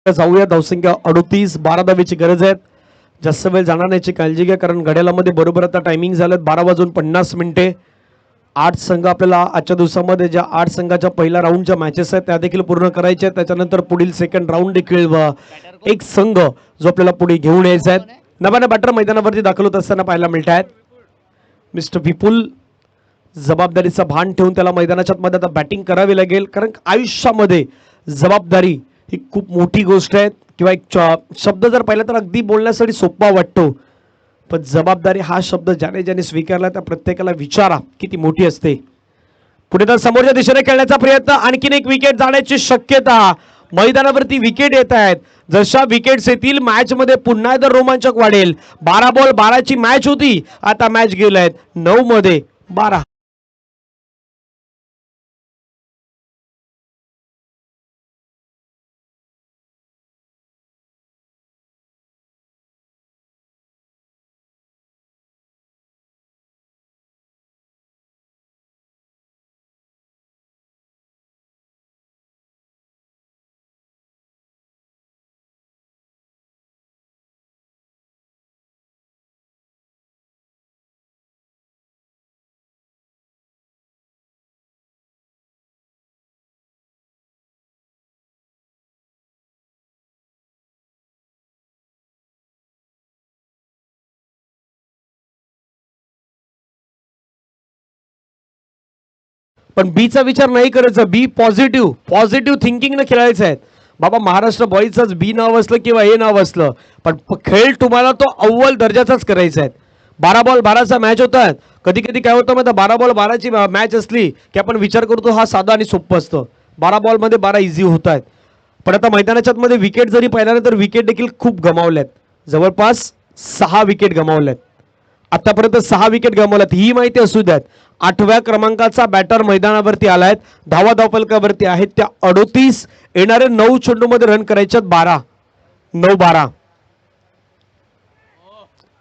B: जाऊया. धावसंख्या 38, 12 धावेची गरज आहे. जास्त वेळ जाणार नाही काळजी घ्या, कारण घड्याळामध्ये बरोबर आता टायमिंग झालं 12:50. 8 संघ आपल्याला आजच्या दिवसामध्ये ज्या 8 संघाच्या पहिल्या राऊंडच्या मॅचेस आहेत त्या देखील पूर्ण करायच्या आहेत. त्याच्यानंतर पुढील सेकंड राऊंड देखील एक संघ जो आपल्याला पुढे घेऊन यायचा आहे. नव्याने बॅटर मैदानावरती दाखल होत असताना पाहायला मिळत आहेत. मिस्टर विपुल जबाबदारीचा भान ठेवून त्याला मैदानाच्या मध्ये आता बॅटिंग करावी लागेल, कारण आयुष्यामध्ये जबाबदारी ही खूप मोठी गोष्ट आहे. किंवा एक शब्द जर पाहिला तर अगदी बोलण्यासाठी सोपा वाटतो, पण जबाबदारी हा शब्द ज्याने ज्याने स्वीकारला त्या प्रत्येकाला विचारा किती मोठी असते. पुढे तर समोरच्या दिशेने खेळण्याचा प्रयत्न, आणखीन एक विकेट जाण्याची शक्यता. मैदानावरती विकेट येत आहेत. जशा विकेट्स येतील मॅच मध्ये पुन्हा एकदा रोमांचक वाढेल. 12 बॉल 12ची मॅच होती, आता मॅच गेलायत 9 मध्ये 12. पण बीचा विचार नाही करायचा. बी पॉझिटिव्ह थिंकिंगनं खेळायचं आहे. बाबा महाराष्ट्र बॉईजच बी नाव असलं किंवा हे नाव असलं, पण खेळ तुम्हाला तो अव्वल दर्जाचाच करायचा आहे. 12 बॉल 12चा मॅच होतात. कधी कधी काय होतं माहिती, 12 बॉल 12ची मॅच असली की आपण विचार करतो हा साधा आणि सोपं असतं. 12 बॉलमध्ये 12 इझी होत आहेत. पण आता मैदानाच्या मध्ये विकेट जरी पाहिल्यानं तर विकेट देखील खूप गमावल्यात. जवळपास 6 विकेट गमावल्यात. आतापर्यंत 6 विकेट गमावल्यात. ही माहिती असू द्यात, 8व्या क्रमांकाचा बॅटर मैदानावरती आलाय. धावा धावफलकावरती आहेत त्या 38. येणारे 9 चेंडूमध्ये रन करायच्यात 12. 9-12.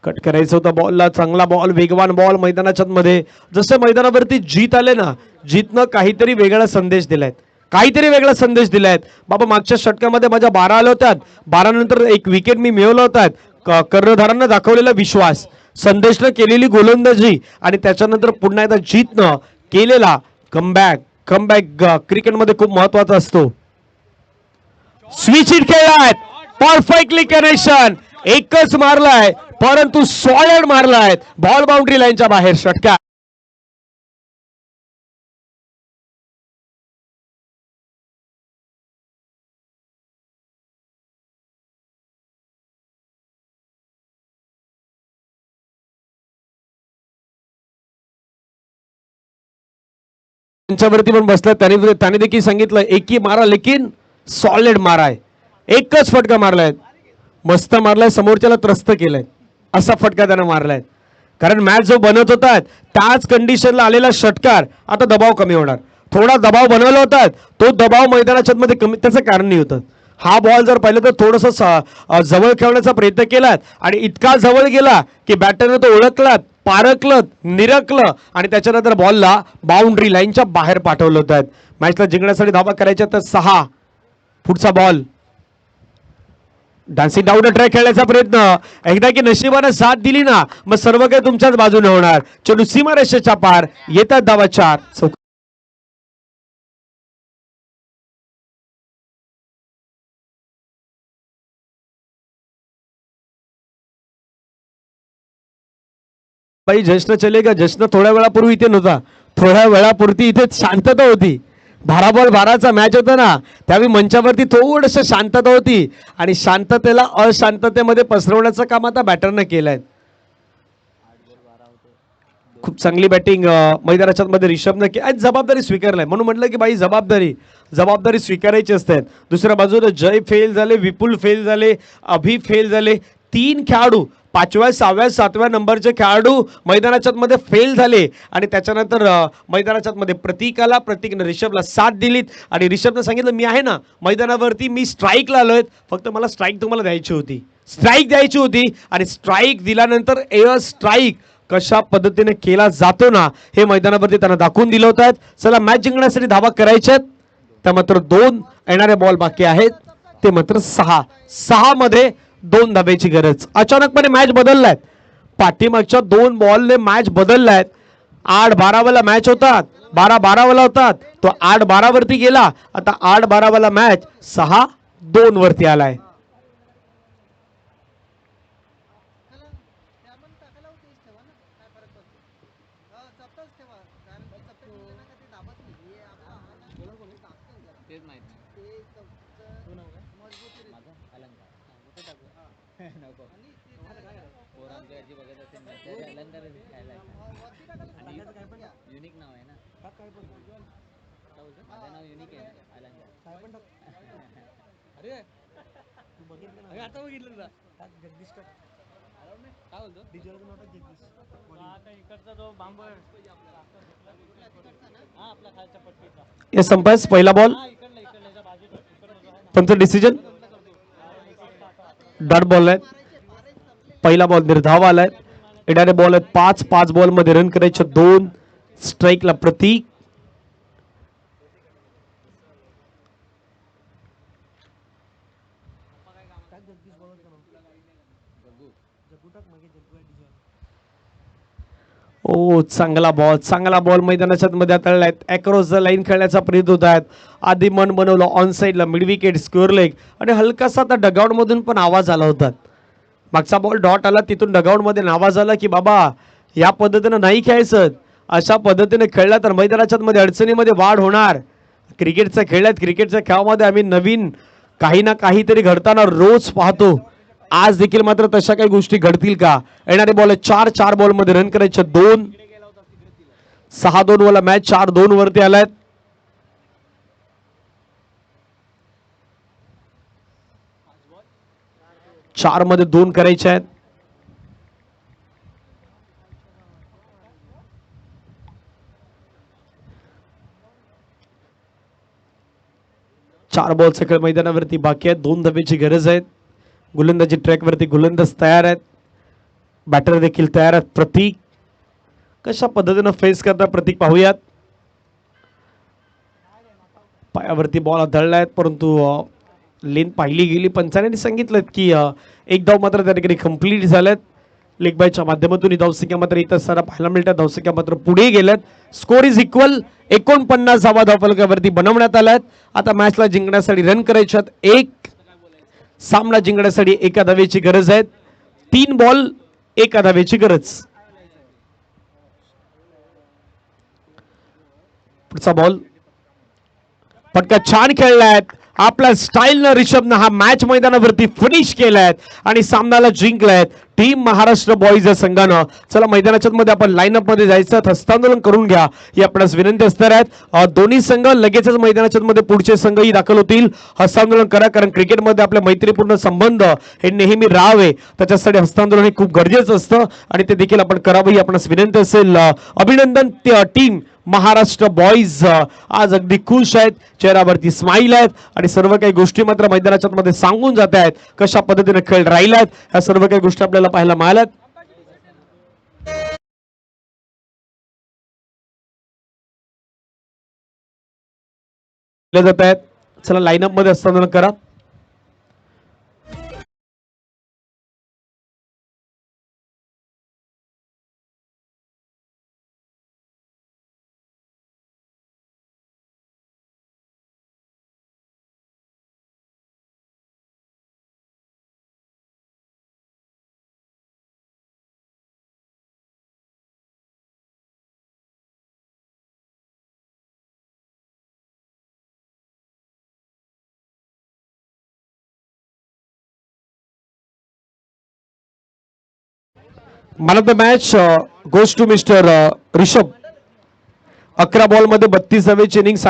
B: कट करायचं होतं बॉलला. चांगला बॉल, वेगवान बॉल मैदानाच्या मध्ये. जसं मैदानावरती जीत आले ना, जीतनं काहीतरी वेगळा संदेश दिलाय. काहीतरी वेगळा संदेश दिलाय. बाबा मागच्या षटकामध्ये माझ्या 12 आल्या होत्यात, 12 नंतर एक विकेट मी मिळवलं होतात. कर्णधारांना दाखवलेला विश्वास, संदेशनं केलेली गोलंदाजी आणि त्याच्यानंतर पुन्हा एकदा जीतनं केलेला कमबॅक क्रिकेटमध्ये खूप महत्वाचा असतो. स्विच इन खेळलाय, परफेक्टली कनेक्शन. एकच मारलाय परंतु सॉलिड मारलाय. बॉल बाउंड्री लाईनच्या बाहेर षटकार. त्यांच्यावरती पण बसला. त्याने देखील सांगितलं एकी मारा लेकिन सॉलिड माराय. एकच फटका मारलाय, मस्त मारलाय, समोरच्याला त्रस्त केलंय असा फटका त्यानं मारलाय. कारण मॅच जो बनत होता त्याच कंडिशनला आलेला षटकार. आता दबाव कमी होणार. थोडा दबाव बनवला होता, तो दबाव मैदानाच्या मध्ये कमी, त्याचं कारण नाही होतं. हा बॉल जर पाहिलं तर थोडंसं जवळ खेळण्याचा प्रयत्न केलात आणि इतका जवळ गेला की बॅटरने तो ओळखलात, पारखलं, निरखलं आणि त्याच्यानंतर बॉलला बाउंड्री लाईनच्या बाहेर पाठवलं होतं. मॅचला जिंकण्यासाठी धावा करायच्या तर 6. पुढचा ball, dancing down the track खेळण्याचा प्रयत्न. एकदा की नशिबानं साथ दिली ना, मग सर्व काही तुमच्याच बाजूने होणार. चेंडू सीमारेषेच्या पार. येतात धावा 4. भाई जश्न चलेगा. जश्न थोड्या वेळापूर्वी इथे नव्हता, थोड्या वेळापुरती इथे शांतता होती. 12 बॉल 12चा मॅच होता ना, त्यावेळी मंचावरती थोडस शांतता होती आणि शांततेला अशांततेमध्ये पसरवण्याचं काम आता बॅटरनं केलंय. खूप चांगली बॅटिंग मैदानाच्या मध्ये रिषभनं आज जबाबदारी स्वीकारलाय. म्हणून म्हटलं की भाई जबाबदारी स्वीकारायची असते. दुसऱ्या बाजूला जय फेल झाले, विपुल फेल झाले, अभि फेल झाले. 3 खेळाडू 5व्या 6व्या 7व्या नंबरचे खेळाडू मैदानाच्या मध्ये फेल झाले आणि त्याच्यानंतर मैदानाच्या मध्ये प्रतीकनं रिषभला साथ दिलीत आणि रिषभनं सांगितलं मी आहे ना मैदानावरती, मी स्ट्राईकला आलोय, फक्त मला स्ट्राईक तुम्हाला द्यायची होती. आणि स्ट्राईक दिल्यानंतर एअर स्ट्राईक कशा पद्धतीने केला जातो ना, हे मैदानावरती त्यांना दाखवून दिलं होतं. चला मॅच जिंकण्यासाठी धावा करायच्यात. त्या मात्र 2 येणारे बॉल बाकी आहेत, ते मात्र 6 मध्ये 2 धाब्याची गरज. अचानकपणे मॅच बदललाय. पाठीमागच्या 2 बॉलने मॅच बदललाय. 8-12 वाला मॅच होता, 12-12 वाला होता, तो 8-12 वरती गेला. आता 8-12 वाला मॅच 6-2 वरती आलाय.
D: युनिक नाव आहे ना माझं नाव युनिक आहे ना अलंकार अरे आता बघितलं ना जगदीश काय बोलतो आता इकडचा जो बांब हा आपला खालच्या पट्टीचा
B: या संपास पहिला बॉल
D: इकडला बाजूचा
B: पंच डिसिजन डॉट बॉल आहे पहिला बॉल निर्धाव आलाय येणारे बॉल आहेत 5 बॉल मध्ये रन करायचे 2 स्ट्राईकला प्रतीक ओ चांगला बॉल मैदानाच्या मध्ये हाताळलाय अक्रॉस द लाईन खेळण्याचा प्रयत्न होत आहेत आधी मन बनवलं ऑन साईडला मिड विकेट स्क्वेअर लेग आणि हलकासा आता डगआउट मधून पण आवाज आला होता मागचा बॉल डॉट आला तिथून डगआउट मध्ये आवाज आला की बाबा या पद्धतीनं नाही खेळायचं अशा पद्धतीने खेळला तर मैदानाच्या मध्ये अडचणीमध्ये वाढ होणार क्रिकेटचा खेळामध्ये आम्ही नवीन काही ना काहीतरी घडताना रोज पाहतो आज देखील मात्र तशा काही गोष्टी घडतील का येणारे बॉल 4 बॉल मध्ये रन करायचे 2 6-2 वाला मॅच 4-2 वरती आलाय 4 मध्ये 2 करायचे आहेत चार बॉल सगळ्या मैदानावरती बाकी आहेत 2 धावेची गरज आहे गोलंदाजी ट्रॅक वरती गोलंदाज तयार आहेत बॅटर देखील तयार आहेत प्रतीक कशा पद्धतीने फेस करता प्रतीक पाहूयात पायावरती बॉल आदळलाय परंतु लेन पाहिली गेली पंचाने सांगितलं की एक धाव मात्र त्या ठिकाणी कंप्लीट झालेत लेग बायच्या माध्यमातून ही धावसंख्या मात्र इथं सारा पाहायला मिळतात धावसंख्या मात्र पुढे गेल्यात स्कोर इज इक्वल 49 धावा धावफलकावरती बनवण्यात आल्यात आता मॅचला जिंकण्यासाठी रन करायच्यात एक सामना जिंकण्यासाठी एका धावेची गरज आहे 3 बॉल एका धावेची गरज पुढचा बॉल फटका छान खेळलाय आपल्या स्टाईलनं रिषभनं हा मॅच मैदानावरती फिनिश केलाय आणि सामनाला जिंकलाय टीम महाराष्ट्र बॉईज या संघानं चला मैदानाच्या मध्ये आपण लाईनअप मध्ये जायचं हस्तांदोलन करून घ्या ही आपल्यास विनंती असणार आहेत दोन्ही संघ लगेचच मैदानाच्या मध्ये पुढचे संघही दाखल होतील हस्तांदोलन करा कारण क्रिकेटमध्ये आपले मैत्रीपूर्ण संबंध हे नेहमी राहावे त्याच्यासाठी हस्तांदोलन हे खूप गरजेचं असतं आणि ते देखील आपण करावं ही आपणास विनंती असेल अभिनंदन टीम महाराष्ट्र बॉईज आज अगदी खुश आहेत चेहऱ्यावरती स्माइल आहेत आणि सर्व काही गोष्टी मात्र मैदानाच्या मध्ये सांगून जात आहेत कशा पद्धतीने खेळ राहिलात ह्या सर्व काही गोष्टी आपल्याला पाहायला मिळाल्यात जात आहेत चला लाईनअप मध्ये हस्तांतरण करा Man of the match goes to Mr. Rishabh 11 ball मध्ये 32 धावेची इनिंग